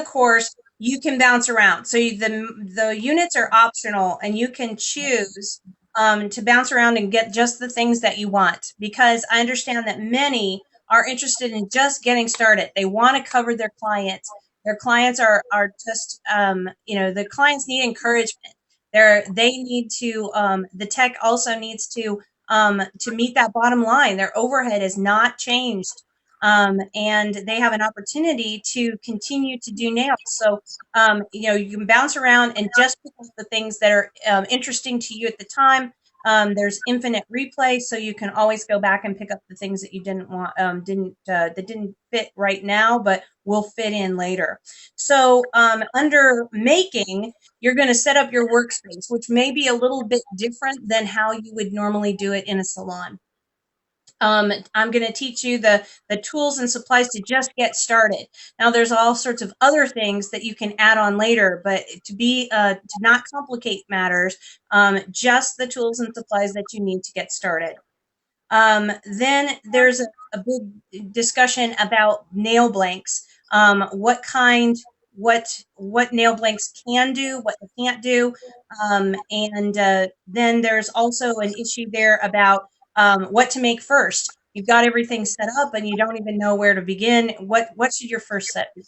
course you can bounce around. So the units are optional, and you can choose to bounce around and get just the things that you want, because I understand that many are interested in just getting started. They want to cover their clients. Their clients are just the clients need encouragement. They need to the tech also needs to meet that bottom line. Their overhead has not changed, and they have an opportunity to continue to do nails. So you can bounce around and just pick up the things that are interesting to you at the time. There's infinite replay, so you can always go back and pick up the things that you didn't want, that didn't fit right now, but will fit in later. So under making, you're going to set up your workspace, which may be a little bit different than how you would normally do it in a salon. I'm going to teach you the tools and supplies to just get started. Now, there's all sorts of other things that you can add on later, but to not complicate matters, just the tools and supplies that you need to get started. Then there's a big discussion about nail blanks. What nail blanks can do, what they can't do, and then there's also an issue there about what to make first. You've got everything set up and you don't even know where to begin. What should your first set be?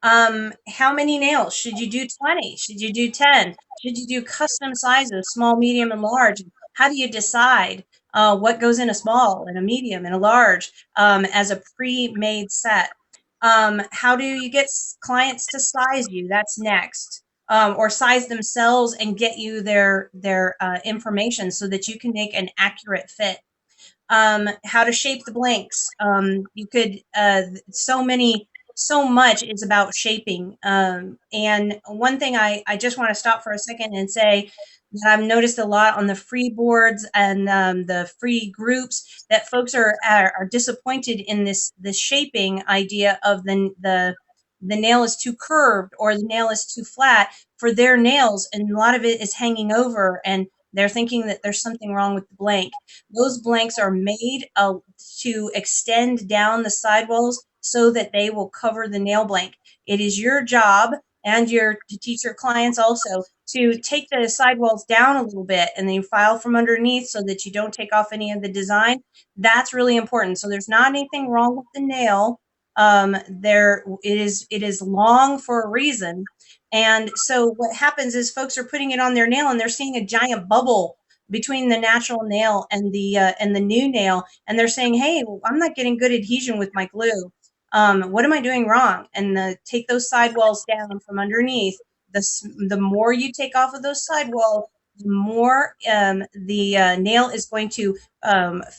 How many nails? Should you do 20? Should you do 10? Should you do custom sizes, small, medium, and large? How do you decide what goes in a small and a medium and a large as a pre-made set? How do you get clients to size you? That's next. Or size themselves and get you their information so that you can make an accurate fit. How to shape the blanks. You could so much is about shaping. And one thing I just want to stop for a second and say that I've noticed a lot on the free boards and the free groups that folks are disappointed in this shaping idea of the the nail is too curved or the nail is too flat for their nails, and a lot of it is hanging over, and they're thinking that there's something wrong with the blank. Those blanks are made to extend down the sidewalls so that they will cover the nail blank. It is your job and to teach your clients also to take the sidewalls down a little bit and then you file from underneath so that you don't take off any of the design. That's really important. So there's not anything wrong with the nail. It is long for a reason. And so what happens is folks are putting it on their nail and they're seeing a giant bubble between the natural nail and the new nail, and they're saying, "Hey, well, I'm not getting good adhesion with my glue. What am I doing wrong?" And take those sidewalls down from underneath. The more you take off of those sidewalls, the more the nail is going to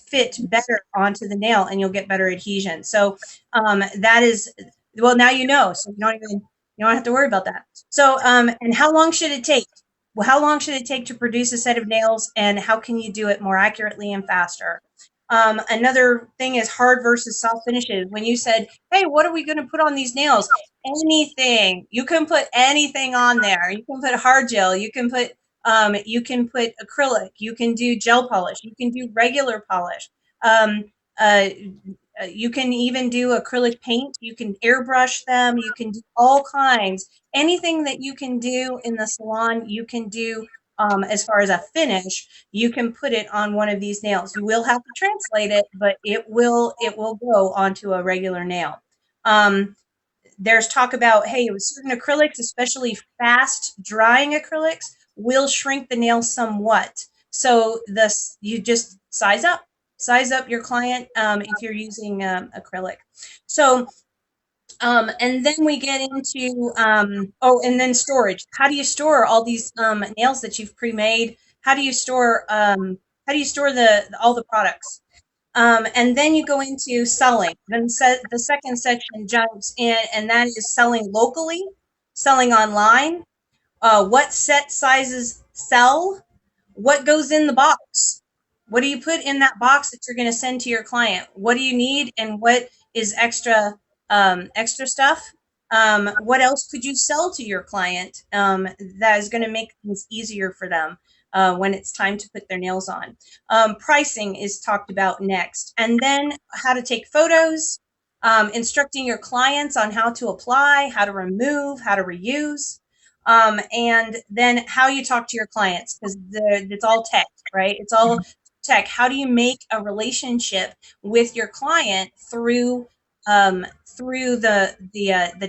fit better onto the nail, and you'll get better adhesion. So that is, well, now you know, so you don't have to worry about that. So and how long should it take? Well, how long should it take to produce a set of nails, and how can you do it more accurately and faster? Another thing is hard versus soft finishes. When you said, "Hey, what are we going to put on these nails?" Anything. You can put anything on there. You can put hard gel. You can put acrylic. You can do gel polish. You can do regular polish. Um, uh, you can even do acrylic paint. You can airbrush them. You can do all kinds. Anything that you can do in the salon, you can do as far as a finish. You can put it on one of these nails. You will have to translate it, but it will go onto a regular nail. There's talk about, hey, with certain acrylics, especially fast drying acrylics, will shrink the nail somewhat. So you just size up your client if you're using acrylic. So and then we get into and then storage. How do you store all these nails that you've pre-made? How do you store all the products? And then you go into selling. Then the second section jumps in, and that is selling locally, selling online, what set sizes sell, what goes in the box, what do you put in that box that you're going to send to your client, what do you need, and what is extra stuff. What else could you sell to your client that is going to make things easier for them when it's time to put their nails on? Pricing is talked about next, and then how to take photos, instructing your clients on how to apply, how to remove, how to reuse, and then how you talk to your clients, because it's all tech, right? It's all tech. How do you make a relationship with your client through the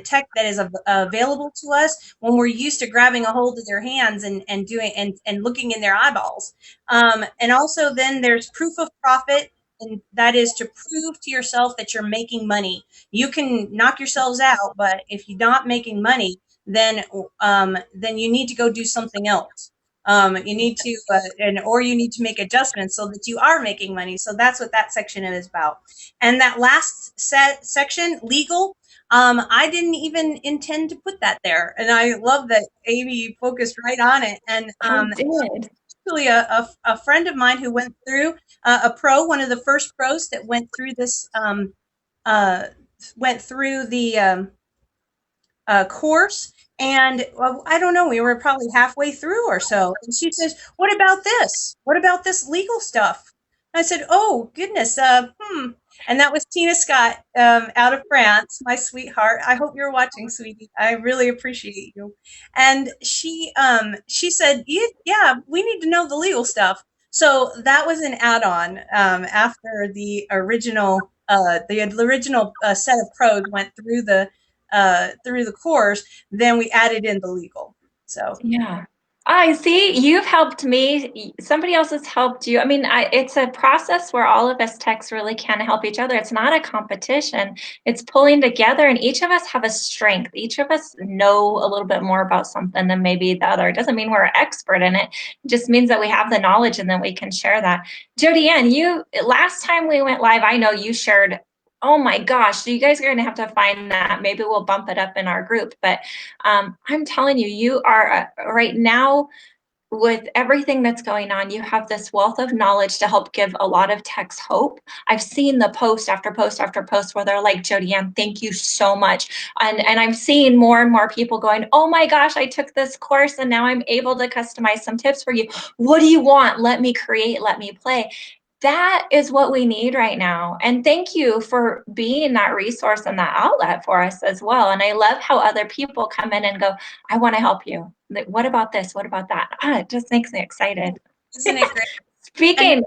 tech that is available to us when we're used to grabbing a hold of their hands and doing and looking in their eyeballs. And also then there's proof of profit, and that is to prove to yourself that you're making money. You can knock yourselves out, but if you're not making money, then you need to go do something else. You need to or you need to make adjustments so that you are making money. So that's what that section is about. And that last section, legal, I didn't even intend to put that there, and I love that Amy focused right on it. And I did. actually a friend of mine who went through one of the first pros that went through this went through the course. And well, I don't know, we were probably halfway through or so. And she says, "What about this? What about this legal stuff?" And I said, "Oh, goodness. And that was Tina Scott out of France, my sweetheart. I hope you're watching, sweetie. I really appreciate you." And she said, "Yeah, we need to know the legal stuff." So that was an add-on after the original set of pros went through the course, then we added in the legal. So Yeah. I see you've helped me. Somebody else has helped you. I mean, it's a process where all of us techs really can help each other. It's not a competition. It's pulling together, and each of us have a strength. Each of us know a little bit more about something than maybe the other. It doesn't mean we're an expert in it. It just means that we have the knowledge and then we can share that. Jodiann, you last time we went live, I know you shared. Oh my gosh, so you guys are going to have to find that. Maybe we'll bump it up in our group. But I'm telling you, you are right now, with everything that's going on, you have this wealth of knowledge to help give a lot of techs hope. I've seen the post after post after post where they're like, Jodiann, thank you so much. And I'm seeing more and more people going, oh my gosh, I took this course and now I'm able to customize some tips for you. What do you want? Let me create, let me play. That is what we need right now. And thank you for being that resource and that outlet for us as well. And I love how other people come in and go, I want to help you. Like, what about this? What about that? It just makes me excited. Isn't it great? And Speaking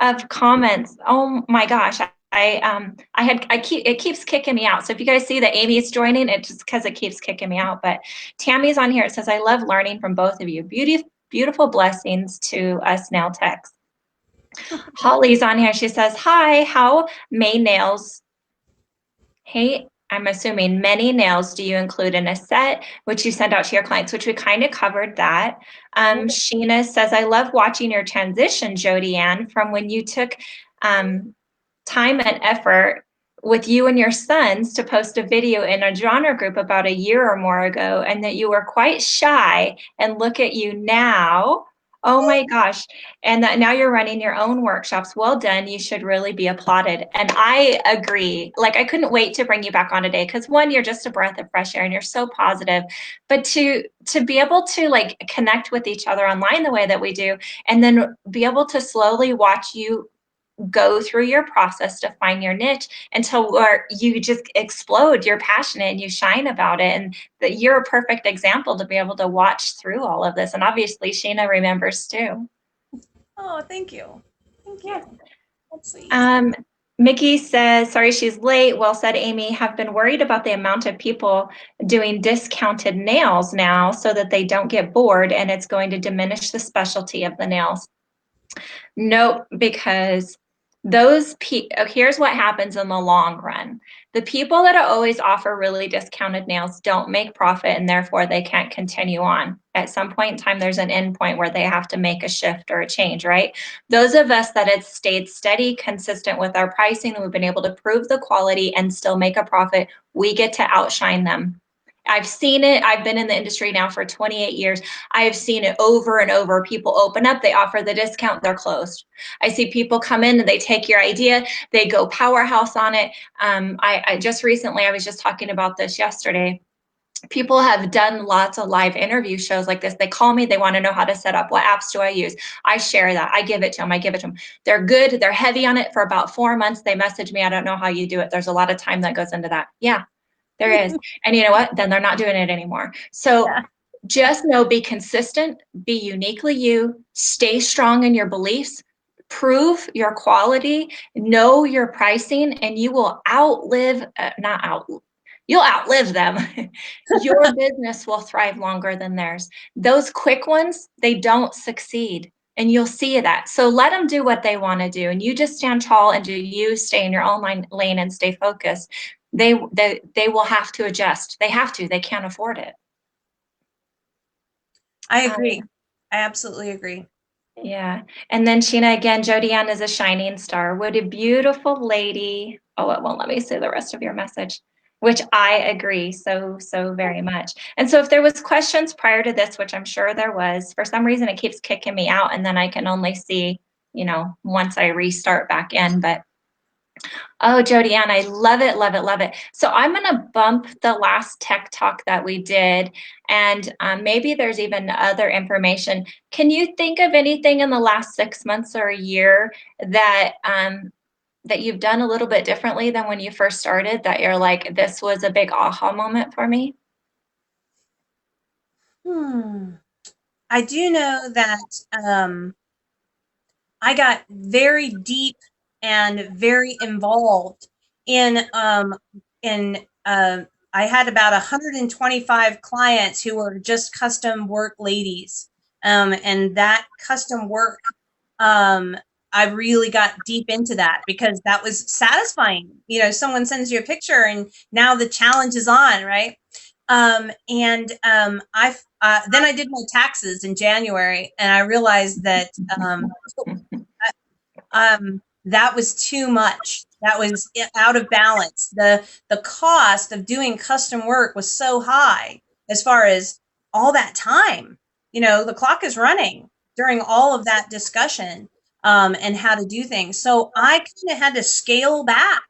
of comments, oh my gosh, it keeps kicking me out. So if you guys see that Amy's joining, it's just because it keeps kicking me out. But Tammy's on here. It says, I love learning from both of you. Beautiful blessings to us nail techs. Holly's on here. She says, hi, how may nails, hey, I'm assuming many nails do you include in a set, which you send out to your clients, which we kind of covered that. Sheena says, I love watching your transition, Jodiann, from when you took time and effort with you and your sons to post a video in a genre group about a year or more ago, and that you were quite shy, and look at you now. Oh my gosh. And that now you're running your own workshops. Well done. You should really be applauded. And I agree. Like, I couldn't wait to bring you back on today because one, you're just a breath of fresh air and you're so positive. But to be able to like connect with each other online the way that we do, and then be able to slowly watch you go through your process to find your niche until where you just explode, you're passionate and you shine about it, and that you're a perfect example to be able to watch through all of this. And obviously Sheena remembers too. oh, thank you. Thank Yeah. you. That's sweet. Mickey says, sorry she's late. Well said, Amy. Have been worried about the amount of people doing discounted nails now so that they don't get bored and it's going to diminish the specialty of the nails. Nope, because here's what happens in the long run. The people that always offer really discounted nails don't make profit, and therefore they can't continue on. At some point in time, there's an end point where they have to make a shift or a change, right? Those of us that have stayed steady, consistent with our pricing, we've been able to prove the quality and still make a profit, we get to outshine them. I've seen it. I've been in the industry now for 28 years. I have seen it over and over. People open up, they offer the discount, they're closed. I see people come in and they take your idea, they go powerhouse on it. I just recently, I was just talking about this yesterday. People have done lots of live interview shows like this. They call me, they want to know how to set up. What apps do I use? I share that. I give it to them. They're good. They're heavy on it for about 4 months. They message me, I don't know how you do it. There's a lot of time that goes into that. Yeah, there is. And you know what? Then they're not doing it anymore. So Yeah. just know, be consistent, be uniquely you, stay strong in your beliefs, prove your quality, know your pricing, and you will you'll outlive them. Your business will thrive longer than theirs. Those quick ones, they don't succeed. And you'll see that. So let them do what they want to do. And you just stand tall and do you, stay in your own lane and stay focused. They will have to adjust. They have to. They can't afford it. I agree. I absolutely agree. Yeah. And then Sheena, again, Jodiann is a shining star. What a beautiful lady. Oh, it won't let me say the rest of your message, which I agree so very much. And so if there was questions prior to this, which I'm sure there was, for some reason it keeps kicking me out and then I can only see, once I restart back in. But oh, Jodiann, I love it, love it, love it. So I'm going to bump the last tech talk that we did, and maybe there's even other information. Can you think of anything in the last 6 months or a year that that you've done a little bit differently than when you first started, that you're like, this was a big aha moment for me? I do know that I got very deep and very involved in I had about 125 clients who were just custom work ladies. And that custom work, I really got deep into that because that was satisfying. Someone sends you a picture and now the challenge is on, right? I then I did my taxes in January, and I realized that that was too much. That was out of balance. The cost of doing custom work was so high as far as all that time. the clock is running during all of that discussion, and how to do things. So I kind of had to scale back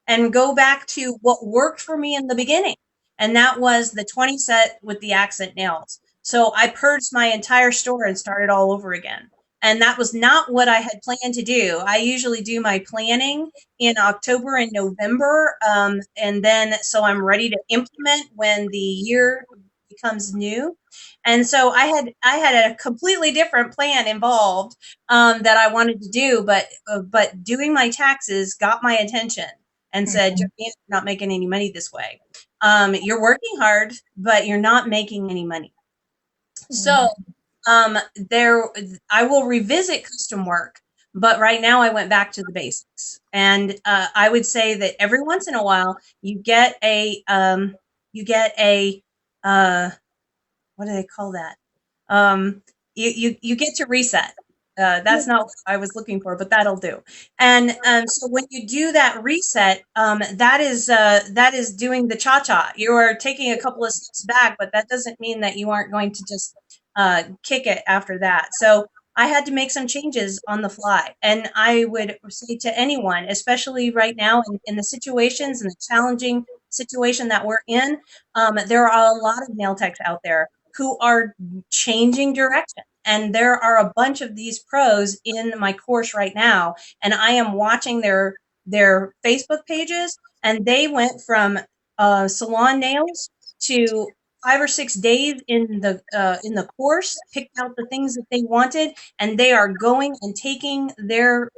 and go back to what worked for me in the beginning. And that was the 20 set with the accent nails. So I purged my entire store and started all over again. And that was not what I had planned to do. I usually do my planning in October and November. And then so I'm ready to implement when the year becomes new. And so I had a completely different plan involved, that I wanted to do, but doing my taxes got my attention and said, Mhm. "Jodiann, you're not making any money this way. You're working hard, but you're not making any money." So there, I will revisit custom work, but right now I went back to the basics. And I would say that every once in a while you get a what do they call that? Um, you get to reset. That's not what I was looking for, but that'll do. And so when you do that reset, that is doing the cha cha. You are taking a couple of steps back, but that doesn't mean that you aren't going to just kick it after that. So I had to make some changes on the fly, and I would say to anyone, especially right now in the situations and the challenging situation that we're in, there are a lot of nail techs out there who are changing direction. And there are a bunch of these pros in my course right now, and I am watching their Facebook pages, and they went from salon nails to 5 or 6 days in the course, picked out the things that they wanted, and they are going and taking their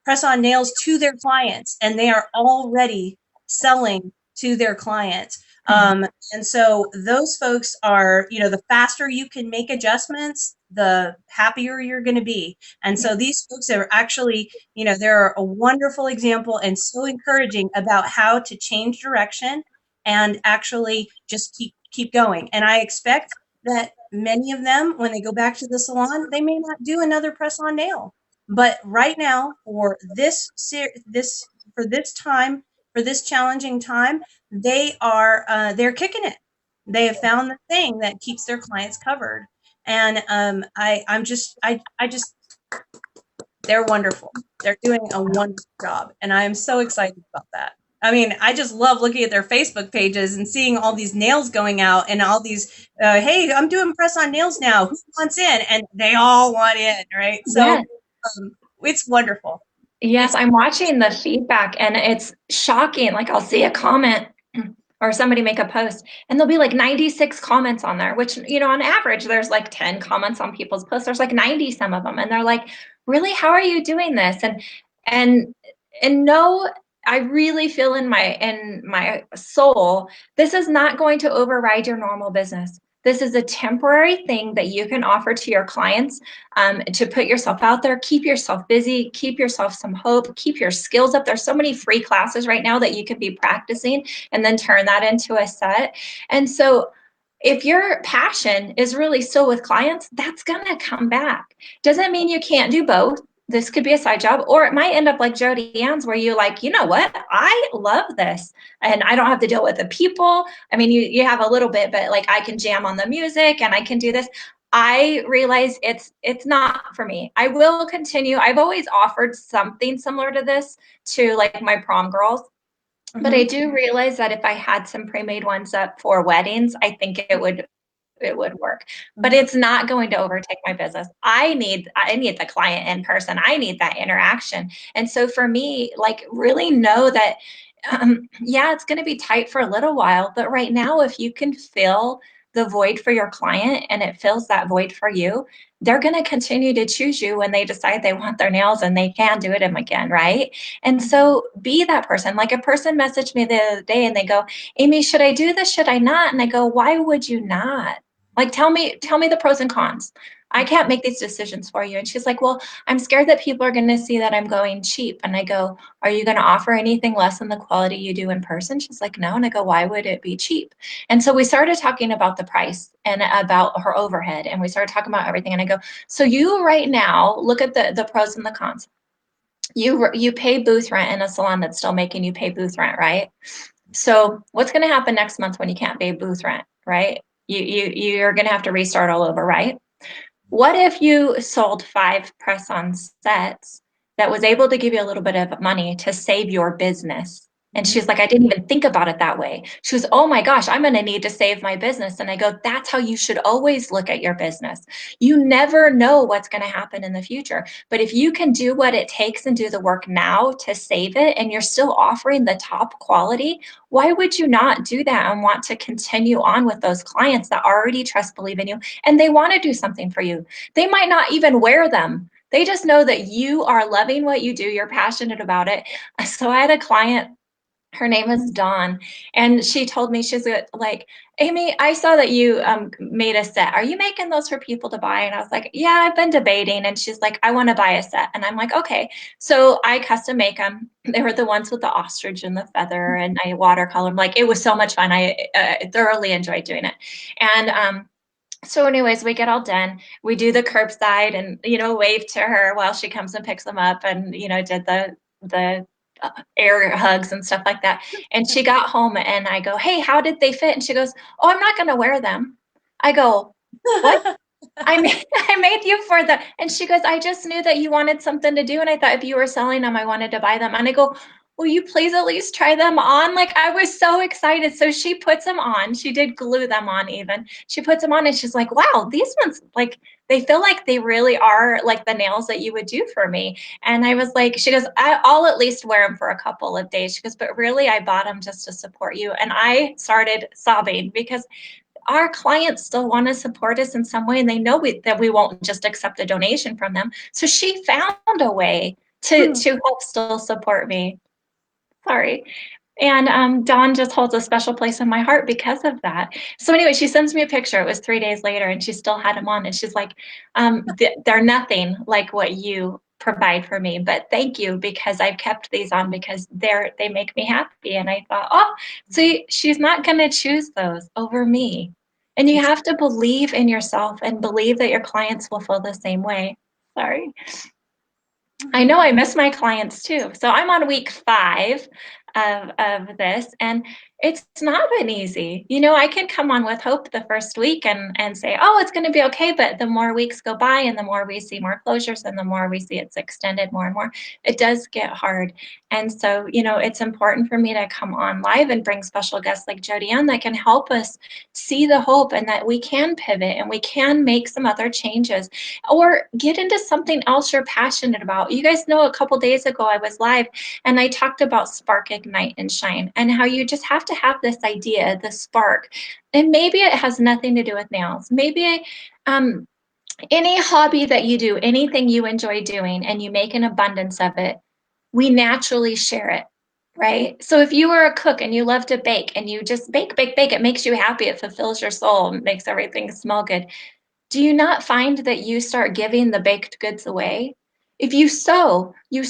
press on nails to their clients, and they are already selling to their clients. And so those folks are, the faster you can make adjustments, the happier you're going to be. And so these folks are actually, they're a wonderful example and so encouraging about how to change direction and actually just keep going. And I expect that many of them, when they go back to the salon, they may not do another press on nail. But right now, for this time, for this challenging time, they're kicking it. They have found the thing that keeps their clients covered, and I just they're wonderful. They're doing a wonderful job, and I am so excited about that. I mean, I just love looking at their Facebook pages and seeing all these nails going out and all these, hey, I'm doing press on nails now. Who wants in? And they all want in, right? So Yes. it's wonderful. Yes, It's I'm watching the feedback and it's shocking. Like I'll see a comment or somebody make a post and there'll be like 96 comments on there, which, on average, there's like 10 comments on people's posts. There's like 90 some of them. And they're like, really, how are you doing this? And and no, I really feel in my soul, this is not going to override your normal business. This is a temporary thing that you can offer to your clients, to put yourself out there, keep yourself busy, keep yourself some hope, keep your skills up. There's so many free classes right now that you could be practicing and then turn that into a set. And so if your passion is really still with clients, that's going to come back. Doesn't mean you can't do both. This could be a side job, or it might end up like Jodiann's, where you're like, you know what? I love this and I don't have to deal with the people. I mean, you have a little bit, but like I can jam on the music and I can do this. I realize it's not for me. I will continue. I've always offered something similar to this to like my prom girls. But I Mhm. do realize that if I had some pre-made ones up for weddings, I think it would work. But Mhm. it's not going to overtake my business. I need the client in person. I need that interaction. And so for me, like really know that yeah, it's going to be tight for a little while, but right now if you can fill the void for your client and it fills that void for you, they're going to continue to choose you when they decide they want their nails and they can do it again, right? And so be that person. Like a person messaged me the other day and they go, Amy, should I do this? Should I not? And I go, why would you not? Like, tell me the pros and cons. I can't make these decisions for you. And she's like, well, I'm scared that people are going to see that I'm going cheap. And I go, are you going to offer anything less than the quality you do in person? She's like, no. And I go, why would it be cheap? And so we started talking about the price and about her overhead. And we started talking about everything. And I go, so you right now look at the pros and the cons. You pay booth rent in a salon that's still making you pay booth rent, right? So what's going to happen next month when you can't pay booth rent, right? You're going to have to restart all over, right? What if you sold 5 press-on sets that was able to give you a little bit of money to save your business? And Mhm. she's like, I didn't even think about it that way. She was, oh my gosh, I'm going to need to save my business. And I go, that's how you should always look at your business. You never know what's going to happen in the future. But if you can do what it takes and do the work now to save it, and you're still offering the top quality, why would you not do that and want to continue on with those clients that already trust, believe in you, and they want to do something for you? They might not even wear them. They just know that you are loving what you do. You're passionate about it. So I had a client, her name is Dawn, and she told me, she's like, Amy, I saw that you made a set. Are you making those for people to buy? And I was like, yeah, I've been debating. And she's like, I want to buy a set. And I'm like, okay. So I custom make them. They were the ones with the ostrich and the feather, and I watercolor them. Like, it was so much fun. I thoroughly enjoyed doing it. And so anyways, we get all done. We do the curbside and, wave to her while she comes and picks them up, and, did the air hugs and stuff like that. And she got home and I go, hey, how did they fit? And she goes, oh, I'm not going to wear them. I go, what? I made you for the, and she goes, I just knew that you wanted something to do. And I thought if you were selling them, I wanted to buy them. And I go, will you please at least try them on? Like, I was so excited. So she puts them on. She did glue them on even. She puts them on and she's like, wow, these ones, like, they feel like they really are like the nails that you would do for me. And I was like, she goes, I'll at least wear them for a couple of days. She goes, but really, I bought them just to support you. And I started sobbing because our clients still want to support us in some way, and they know that we won't just accept a donation from them. So she found a way to help still support me. Sorry. And Dawn just holds a special place in my heart because of that. So anyway, she sends me a picture. It was 3 days later, and she still had them on. And she's like, they're nothing like what you provide for me, but thank you, because I've kept these on because they make me happy. And I thought, oh, see, she's not going to choose those over me. And you have to believe in yourself and believe that your clients will feel the same way. Sorry. I know I miss my clients too. So I'm on week 5 of this, and it's not been easy. I can come on with hope the first week and say, oh, it's going to be okay. But the more weeks go by and the more we see more closures and the more we see it's extended more and more, it does get hard. And so, it's important for me to come on live and bring special guests like Jodiann that can help us see the hope, and that we can pivot and we can make some other changes or get into something else you're passionate about. You guys know, a couple days ago I was live and I talked about spark, ignite, and shine, and how you just have to have this idea, the spark. And maybe it has nothing to do with nails. Maybe any hobby that you do, anything you enjoy doing, and you make an abundance of it, we naturally share it. Right. So if you are a cook and you love to bake and you just bake, bake, bake, it makes you happy. It fulfills your soul, it makes everything smell good. Do you not find that you start giving the baked goods away? If you sew, you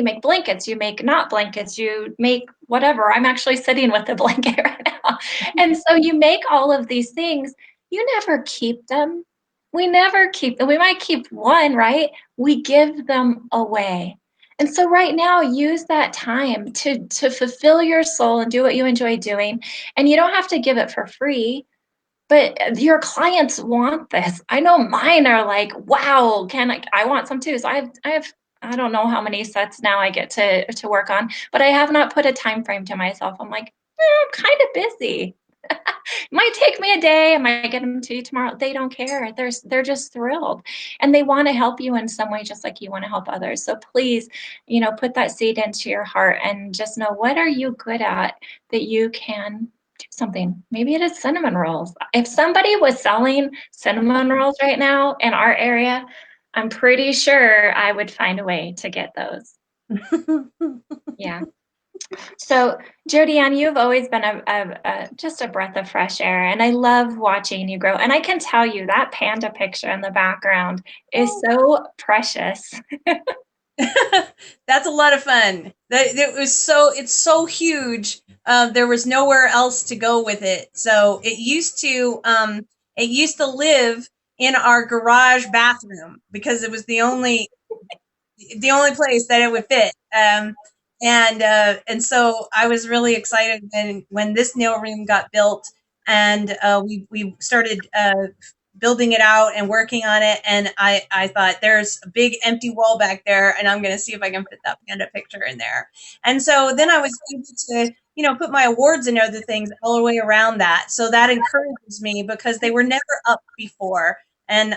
make blankets, you make not blankets, you make whatever. I'm actually sitting with a blanket right now. And so you make all of these things. You never keep them. We never keep them. We might keep one, right? We give them away. And so right now, use that time to fulfill your soul and do what you enjoy doing. And you don't have to give it for free, but your clients want this. I know mine are like, wow, I want some too. So I don't know how many sets now I get to work on, but I have not put a time frame to myself. I'm like, I'm kind of busy. It might take me a day. I might get them to you tomorrow. They don't care. They're just thrilled, and they want to help you in some way, just like you want to help others. So please, put that seed into your heart and just know, what are you good at that you can do something. Maybe it is cinnamon rolls. If somebody was selling cinnamon rolls right now in our area, I'm pretty sure I would find a way to get those. Yeah. So, Jodiann, you've always been just a breath of fresh air, and I love watching you grow. And I can tell you that panda picture in the background is so precious. That's a lot of fun. It's so huge. There was nowhere else to go with it. So it used to live in our garage bathroom because it was the only place that it would fit. And so I was really excited when this nail room got built. and we started building it out and working on it. And I thought there's a big empty wall back there, and I'm going to see if I can fit that panda picture in there. And so then I was able to, put my awards and other things all the way around that. So that encourages me because they were never up before. And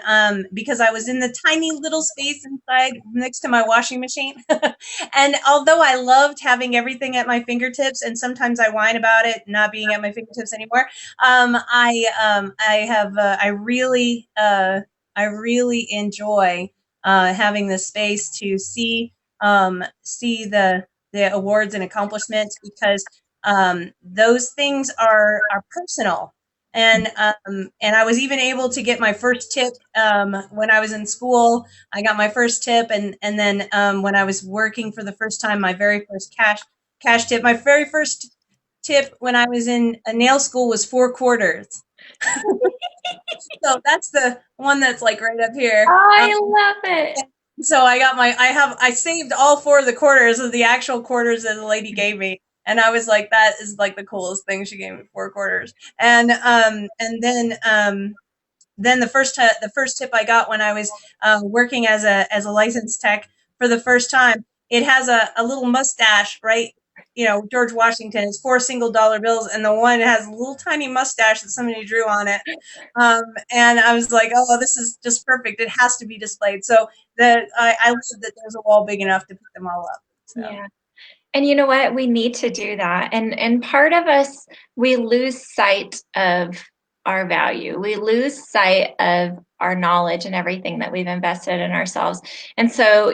because I was in the tiny little space inside next to my washing machine. And although I loved having everything at my fingertips, and sometimes I whine about it not being at my fingertips anymore, I really enjoy having the space to see the awards and accomplishments, because those things are personal. And I was even able to get my first tip when I was in school. I got my first tip, and then when I was working for the first time, my very first cash tip. My very first tip when I was in a nail school was 4 quarters. So that's the one that's like right up here. I love it. So I saved all 4 of the quarters of the actual quarters that the lady gave me. And I was like, that is like the coolest thing. She gave me 4 quarters. And then the first tip I got when I was working as a licensed tech for the first time, it has a little mustache, right? George Washington is 4 single dollar bills, and the one has a little tiny mustache that somebody drew on it. And I was like, oh, this is just perfect. It has to be displayed. So I love that there's a wall big enough to put them all up. So. Yeah. And you know what? We need to do that. And part of us, we lose sight of our value. We lose sight of our knowledge and everything that we've invested in ourselves. And so,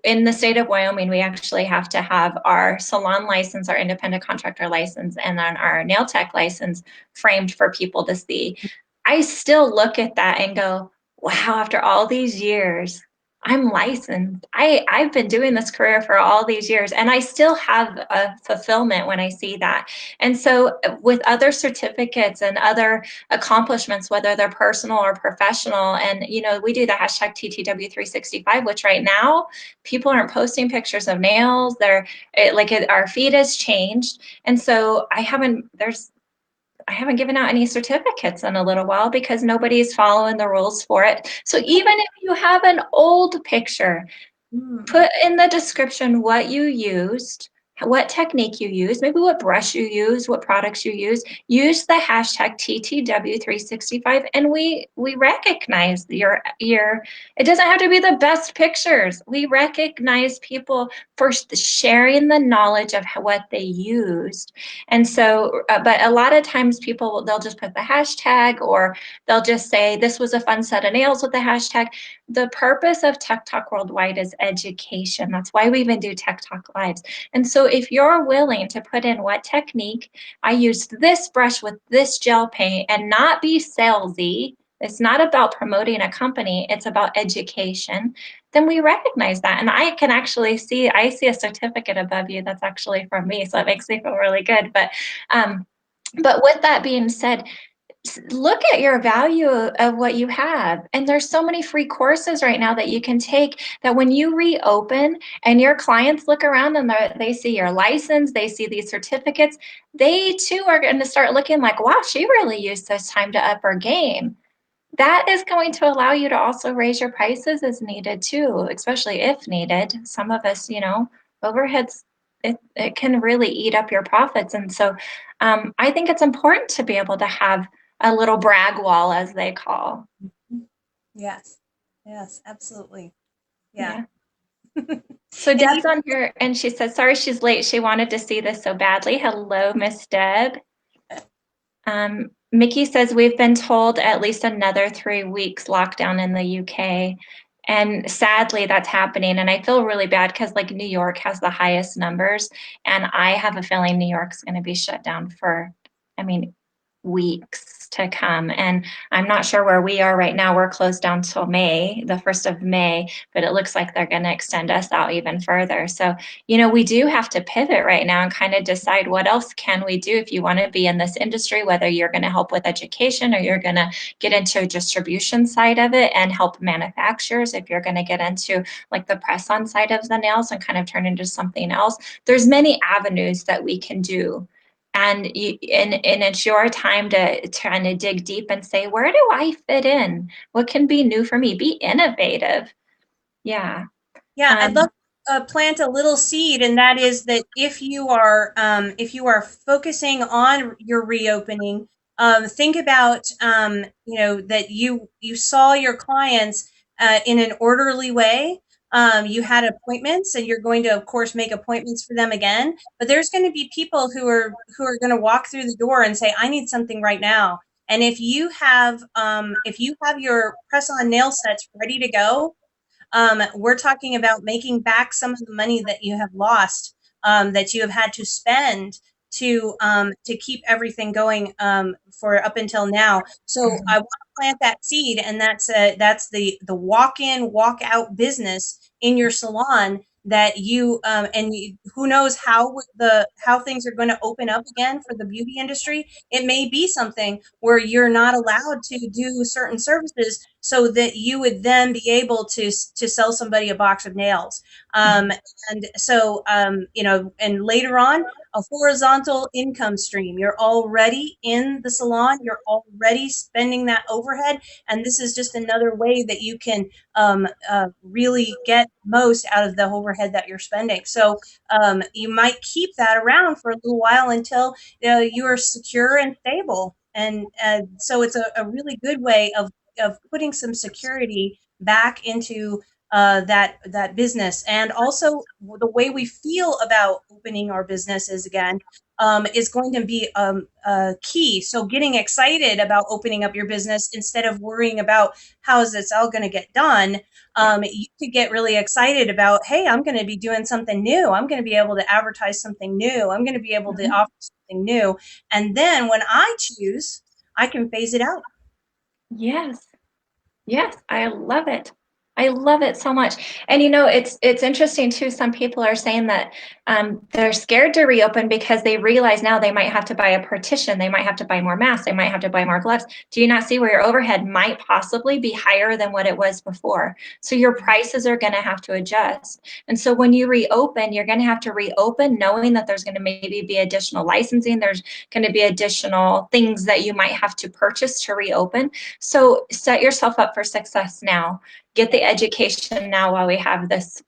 in the state of Wyoming, we actually have to have our salon license, our independent contractor license, and then our nail tech license framed for people to see. I still look at that and go, wow, after all these years, I'm licensed. I've been doing this career for all these years, and I still have a fulfillment when I see that. And so with other certificates and other accomplishments, whether they're personal or professional, and we do the hashtag TTW365, which right now people aren't posting pictures of nails. Our feed has changed. And so I haven't given out any certificates in a little while because nobody's following the rules for it. So even if you have an old picture, put in the description what you used, what technique you used, maybe what brush you use, what products you use the hashtag TTW365, and we recognize your it doesn't have to be the best pictures. We recognize people for sharing the knowledge of what they used. And so, but a lot of times they'll just put the hashtag, or they'll just say, this was a fun set of nails with the hashtag. The purpose of Tech Talk Worldwide is education. That's why we even do Tech Talk Lives. And so if you're willing to put in what technique, I used this brush with this gel paint, and not be salesy, it's not about promoting a company, it's about education, then we recognize that. And I can actually see a certificate above you that's actually from me. So it makes me feel really good. But with that being said, look at your value of what you have. And there's so many free courses right now that you can take, that when you reopen and your clients look around and they see your license, they see these certificates, they too are going to start looking like, wow, she really used this time to up her game. That is going to allow you to also raise your prices as needed too, especially if needed. Some of us, overheads, it can really eat up your profits. And so I think it's important to be able to have a little brag wall, as they call. Yes, absolutely. Yeah. So Deb's on here, and she says, sorry she's late. She wanted to see this so badly. Hello, Miss Deb. Mickey says, we've been told at least another 3 weeks lockdown in the UK. And sadly, that's happening. And I feel really bad because New York has the highest numbers. And I have a feeling New York's going to be shut down for, weeks to come. And I'm not sure where we are right now. We're closed down till May, the 1st of May, but it looks like they're going to extend us out even further. So, we do have to pivot right now and kind of decide what else can we do if you want to be in this industry, whether you're going to help with education or you're going to get into a distribution side of it and help manufacturers, if you're going to get into the press-on side of the nails and kind of turn into something else. There's many avenues that we can do. and it's your time to try to dig deep and say, where do I fit in? What can be new for me? Be innovative. Yeah. Yeah, I'd love Um, to plant a little seed, and that is that if you are focusing on your reopening, think about that you saw your clients in an orderly way. You had appointments, and you're going to, of course, make appointments for them again. But there's going to be people who are going to walk through the door and say, "I need something right now." And if you have your press-on nail sets ready to go, we're talking about making back some of the money that you have lost, that you have had to spend to keep everything going for up until now. So I want to plant that seed, and that's the walk in, walk out business in your salon that who knows how things are going to open up again for the beauty industry. It may be something where you're not allowed to do certain services, so that you would then be able to sell somebody a box of nails. Um, and so and later on, a horizontal income stream. You're already in the salon, you're already spending that overhead, and this is just another way that you can really get most out of the overhead that you're spending. So you might keep that around for a little while until you are secure and stable. And so it's a really good way of putting some security back into that business. And also, the way we feel about opening our businesses again is going to be key. So getting excited about opening up your business instead of worrying about how is this all going to get done. You could get really excited about, hey, I'm going to be doing something new. I'm going to be able to advertise something new. I'm going to be able to offer something new. And then when I choose, I can phase it out. yes. Yes, I love it. I love it so much. And it's interesting too. Some people are saying that they're scared to reopen because they realize now they might have to buy a partition, they might have to buy more masks, they might have to buy more gloves. Do you not see where your overhead might possibly be higher than what it was before? So your prices are going to have to adjust. And so when you reopen, you're going to have to reopen knowing that there's going to maybe be additional licensing, there's going to be additional things that you might have to purchase to reopen. So set yourself up for success now. Get the education now while we have this,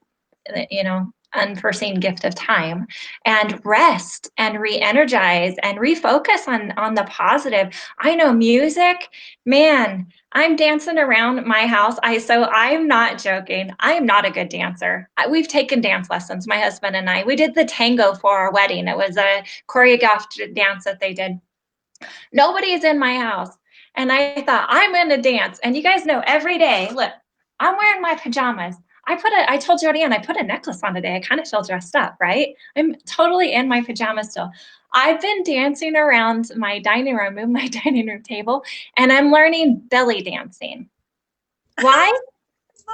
unforeseen gift of time, and rest and re-energize and refocus on the positive. I know music, man, I'm dancing around my house. I'm not joking. I am not a good dancer. We've taken dance lessons, my husband and I. We did the tango for our wedding. It was a choreographed dance that they did. Nobody's in my house. And I thought, I'm going to dance. And you guys know every day, look, I'm wearing my pajamas. I told Jodiann, I put a necklace on today. I kind of feel dressed up, right? I'm totally in my pajamas still. I've been dancing around my dining room, moving my dining room table, and I'm learning belly dancing. Why?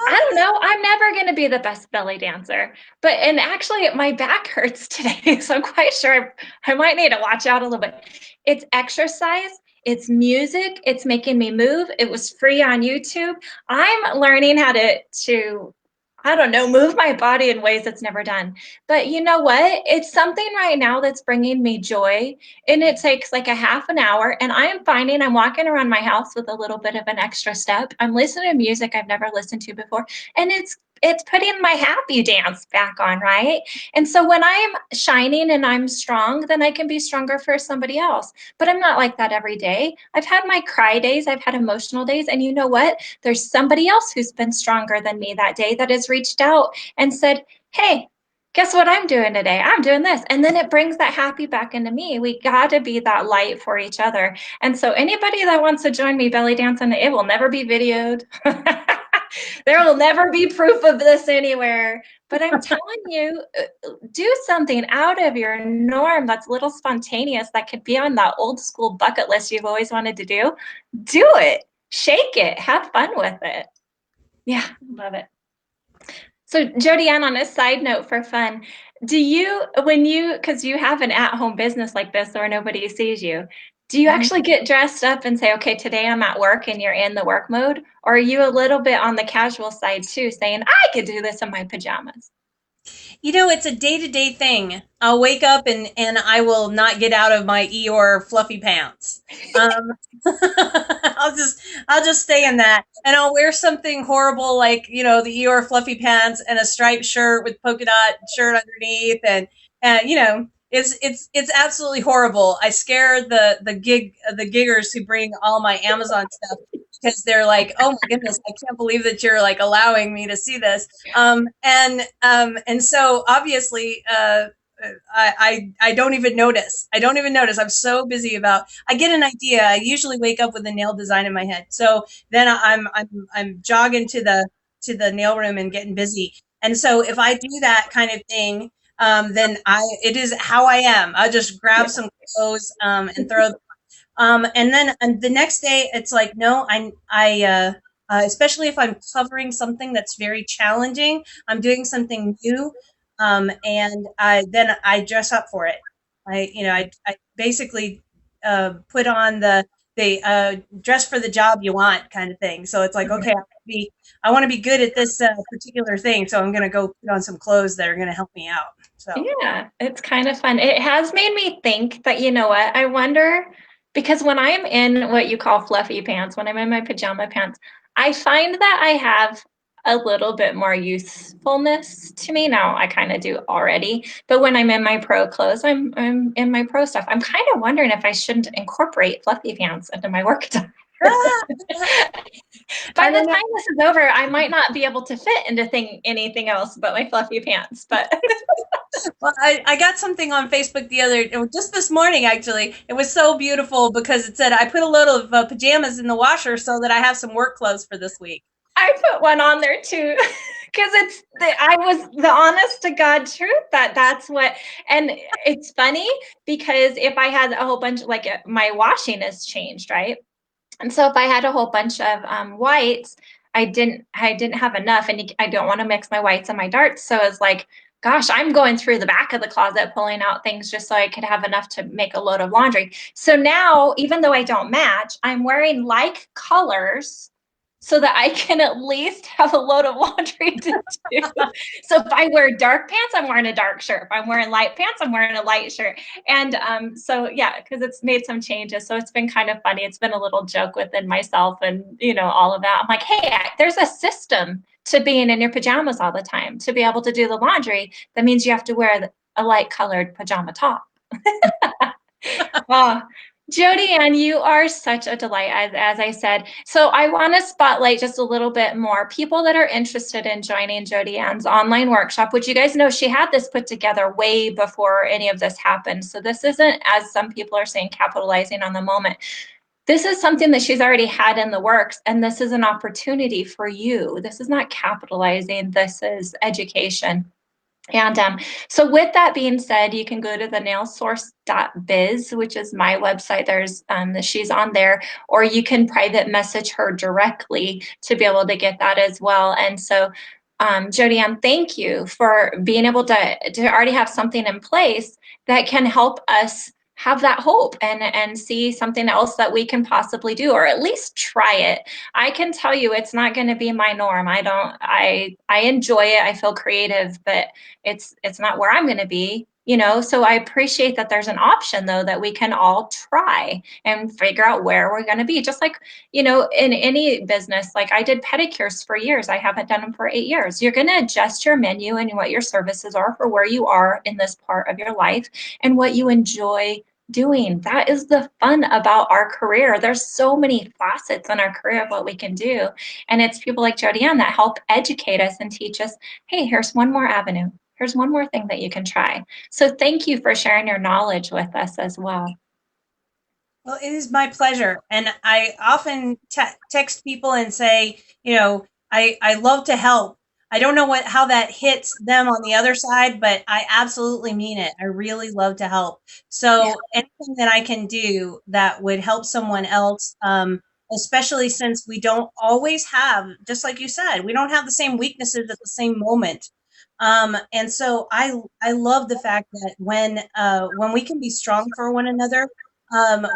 I don't know. I'm never going to be the best belly dancer. And actually, my back hurts today. So I'm quite sure I might need to watch out a little bit. It's exercise, it's music, it's making me move. It was free on YouTube. I'm learning how to I don't know, move my body in ways it's never done. But you know what? It's something right now that's bringing me joy. And it takes like a half an hour. And I am finding I'm walking around my house with a little bit of an extra step. I'm listening to music I've never listened to before. And it's putting my happy dance back on, right? And so when I'm shining and I'm strong, then I can be stronger for somebody else. But I'm not like that every day. I've had my cry days, I've had emotional days. And you know what? There's somebody else who's been stronger than me that day that has reached out and said, hey, guess what I'm doing today? I'm doing this. And then it brings that happy back into me. We got to be that light for each other. And so anybody that wants to join me belly dancing, it will never be videoed. There will never be proof of this anywhere. But I'm telling you, do something out of your norm that's a little spontaneous, that could be on that old school bucket list you've always wanted to do. Do it. Shake it. Have fun with it. Yeah, love it. So Jodiann, on a side note for fun, because you have an at-home business like this where nobody sees you, do you Mhm. actually get dressed up and say, okay, today I'm at work and you're in the work mode? Or are you a little bit on the casual side too, saying, I could do this in my pajamas? It's a day-to-day thing. I'll wake up and I will not get out of my Eeyore fluffy pants. Um, I'll just stay in that, and I'll wear something horrible like the Eeyore fluffy pants and a striped shirt with polka dot shirt underneath, and it's absolutely horrible. I scare the giggers who bring all my Amazon stuff because they're like, oh my goodness, I can't believe that you're like allowing me to see this. And so obviously, I don't even notice. I don't even notice. I'm so busy about. I get an idea. I usually wake up with a nail design in my head. So then I'm jogging to the nail room and getting busy. And so if I do that kind of thing, then I it is how I am. I'll just grab some clothes and throw. And then the next day, it's like, no, especially if I'm covering something that's very challenging, I'm doing something new, and then I dress up for it. I basically put on the dress for the job you want kind of thing. So it's like, okay, I want to be good at this particular thing, so I'm going to go put on some clothes that are going to help me out. So. Yeah, it's kind of fun. It has made me think that, you know what, I wonder, because when I'm in what you call fluffy pants, when I'm in my pajama pants, I find that I have a little bit more usefulness to me. Now, I kind of do already, but when I'm in my pro clothes, I'm in my pro stuff. I'm kind of wondering if I shouldn't incorporate fluffy pants into my work attire. By the time this is over, I might not be able to fit into anything else but my fluffy pants. But well, I got something on Facebook just this morning, actually. It was so beautiful because it said, I put a load of pajamas in the washer so that I have some work clothes for this week. I put one on there too. Because I was the honest to God truth that's what, and it's funny because if I had a whole bunch, like my washing has changed, right? And so if I had a whole bunch of whites, I didn't have enough, and I don't want to mix my whites and my darks. So it's like, gosh, I'm going through the back of the closet, pulling out things just so I could have enough to make a load of laundry. So now, even though I don't match, I'm wearing like colors so that I can at least have a load of laundry to do. So if I wear dark pants, I'm wearing a dark shirt. If I'm wearing light pants, I'm wearing a light shirt. And so, yeah, because it's made some changes. So it's been kind of funny. It's been a little joke within myself and, all of that. I'm like, hey, there's a system to being in your pajamas all the time. To be able to do the laundry, that means you have to wear a light colored pajama top. Oh, Jodiann, you are such a delight, as I said. So I want to spotlight just a little bit more people that are interested in joining Jodiann's online workshop, which you guys know she had this put together way before any of this happened. So this isn't, as some people are saying, capitalizing on the moment. This is something that she's already had in the works, and this is an opportunity for you. This is not capitalizing, this is education. And so with that being said, you can go to the nailsource.biz, which is my website. There's she's on there, or you can private message her directly to be able to get that as well. And so Jodiann, thank you for being able to already have something in place that can help us have that hope and see something else that we can possibly do, or at least try it. I can tell you it's not going to be my norm. I enjoy it. I feel creative, but it's not where I'm going to be, so I appreciate that there's an option though that we can all try and figure out where we're going to be. Just like, in any business, like I did pedicures for years. I haven't done them for 8 years. You're going to adjust your menu and what your services are for where you are in this part of your life and what you enjoy doing. That is the fun about our career. There's so many facets in our career of what we can do. And it's people like Jodiann that help educate us and teach us, hey, here's one more avenue. Here's one more thing that you can try. So thank you for sharing your knowledge with us as well. Well, it is my pleasure. And I often text people and say, I love to help. I don't know how that hits them on the other side, but I absolutely mean it. I really love to help. So anything that I can do that would help someone else, especially since we don't always have, just like you said, we don't have the same weaknesses at the same moment. And so I love the fact that when we can be strong for one another,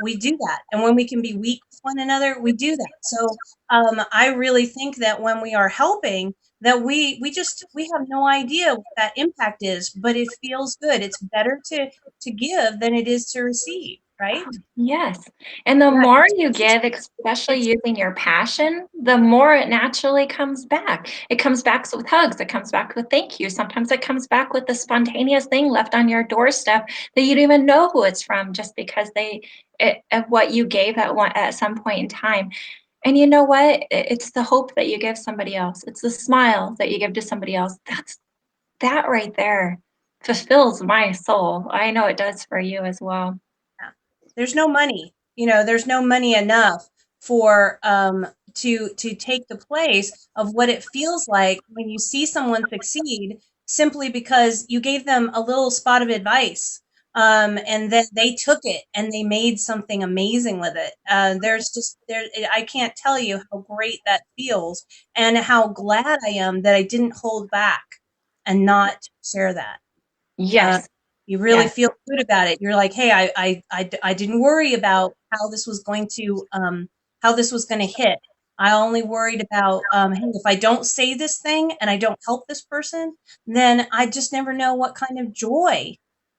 we do that. And when we can be weak with one another, we do that. So I really think that when we are helping, that we have no idea what that impact is, but it feels good. It's better to give than it is to receive, right? Yes. And the Yeah, more it's you just give, especially it's using your passion, the more it naturally comes back. It comes back with hugs. It comes back with thank you. Sometimes it comes back with a spontaneous thing left on your doorstep that you don't even know who it's from, just because of what you gave at some point in time. And you know what? It's the hope that you give somebody else. It's the smile that you give to somebody else. That right there fulfills my soul. I know it does for you as well. Yeah. There's no money. There's no money enough for to take the place of what it feels like when you see someone succeed simply because you gave them a little spot of advice. And then they took it and they made something amazing with it. I can't tell you how great that feels and how glad I am that I didn't hold back and not share that. Uh, Yes. you really Yes. feel good about it. You're like, hey, I didn't worry about how this was going to hit. I only worried about, hey, if I don't say this thing and I don't help this person, then I just never know what kind of joy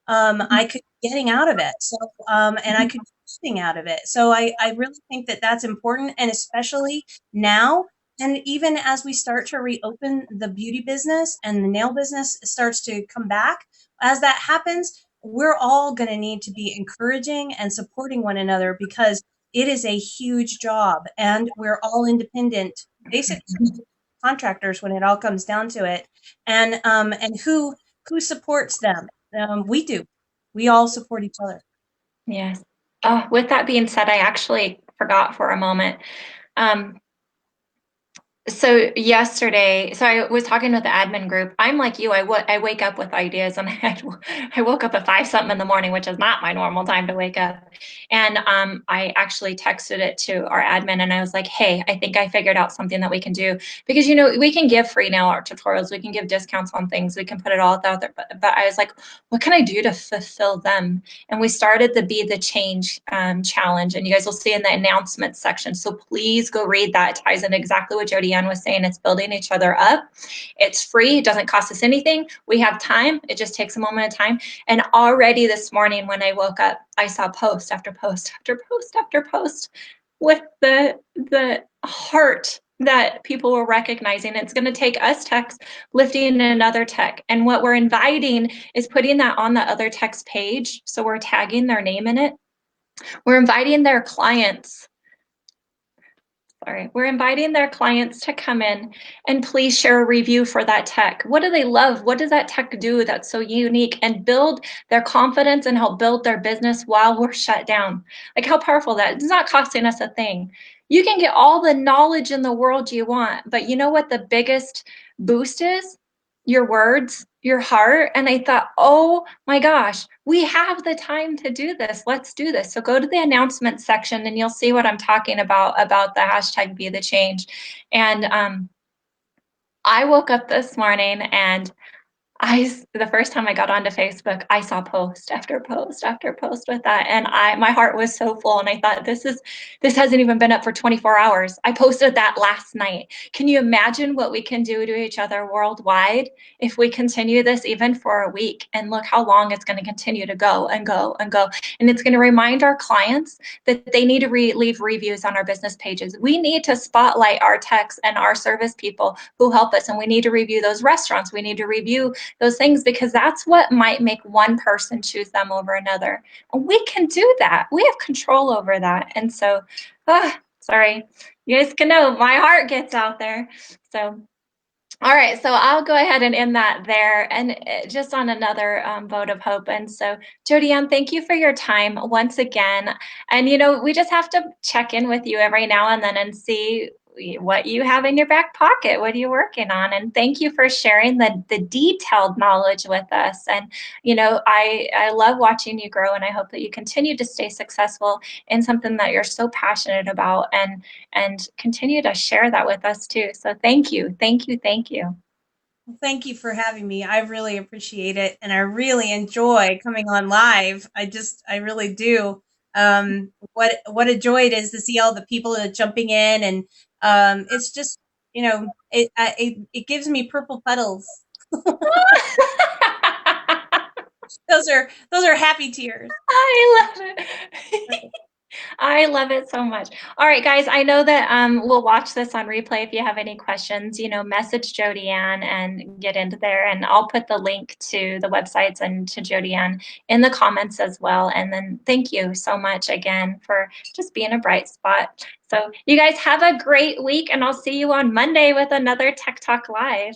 I could be getting out of it. So, and I could be getting out of it. So I really think that that's important. And especially now, and even as we start to reopen the beauty business and the nail business starts to come back, as that happens, we're all going to need to be encouraging and supporting one another because it is a huge job and we're all independent, basically contractors when it all comes down to it. And who supports them? We do. We all support each other. Yes. Oh, with that being said, I actually forgot for a moment. Um, so yesterday, so I was talking with the admin group. I'm like you. I wake up with ideas, and I woke up at 5 something in the morning, which is not my normal time to wake up. And I actually texted it to our admin, and I was like, "Hey, I think I figured out something that we can do, because we can give free nail art tutorials, we can give discounts on things, we can put it all out there. But I was like, what can I do to fulfill them?" And we started the Be the Change challenge, and you guys will see in the announcements section. So please go read that. It ties in exactly what Jodiann was saying. It's building each other up. It's free. It doesn't cost us anything. We have time. It just takes a moment of time. And already this morning when I woke up, I saw post after post after post after post with the heart that people were recognizing. It's going to take us techs lifting another tech. And what we're inviting is putting that on the other tech's page. So we're tagging their name in it. We're inviting their clients. Sorry, we're inviting their clients to come in and please share a review for that tech. What do they love? What does that tech do that's so unique? And build their confidence and help build their business while we're shut down. Like, how powerful that. It's not costing us a thing. You can get all the knowledge in the world you want, but you know what the biggest boost is? Your words, your heart. And I thought, oh my gosh, we have the time to do this. Let's do this. So go to the announcement section and you'll see what I'm talking about the hashtag Be the Change. And I woke up this morning and the first time I got onto Facebook, I saw post after post after post with that, and my heart was so full, and I thought, this hasn't even been up for 24 hours. I posted that last night. Can you imagine what we can do to each other worldwide if we continue this even for a week? And look how long it's going to continue to go and go and go. And it's going to remind our clients that they need to leave reviews on our business pages. We need to spotlight our techs and our service people who help us, and we need to review those restaurants. We need to review those things, because that's what might make one person choose them over another. And we can do that. We have control over that. And so, sorry, you guys can know my heart gets out there. So, all right, so I'll go ahead and end that there, and just on another vote of hope. And so, Jodiann, thank you for your time once again. And we just have to check in with you every now and then and see what you have in your back pocket. What are you working on? And thank you for sharing the detailed knowledge with us. And I love watching you grow, and I hope that you continue to stay successful in something that you're so passionate about, and continue to share that with us too. So thank you, thank you, thank you. Well, thank you for having me. I really appreciate it, and I really enjoy coming on live. I really do. What a joy it is to see all the people that are jumping in, and it's just it gives me purple puddles. Those are happy tears. I love it. I love it so much. All right, guys, I know that we'll watch this on replay. If you have any questions, message Jodiann and get into there. And I'll put the link to the websites and to Jodiann in the comments as well. And then thank you so much again for just being a bright spot. So you guys have a great week, and I'll see you on Monday with another Tech Talk Live.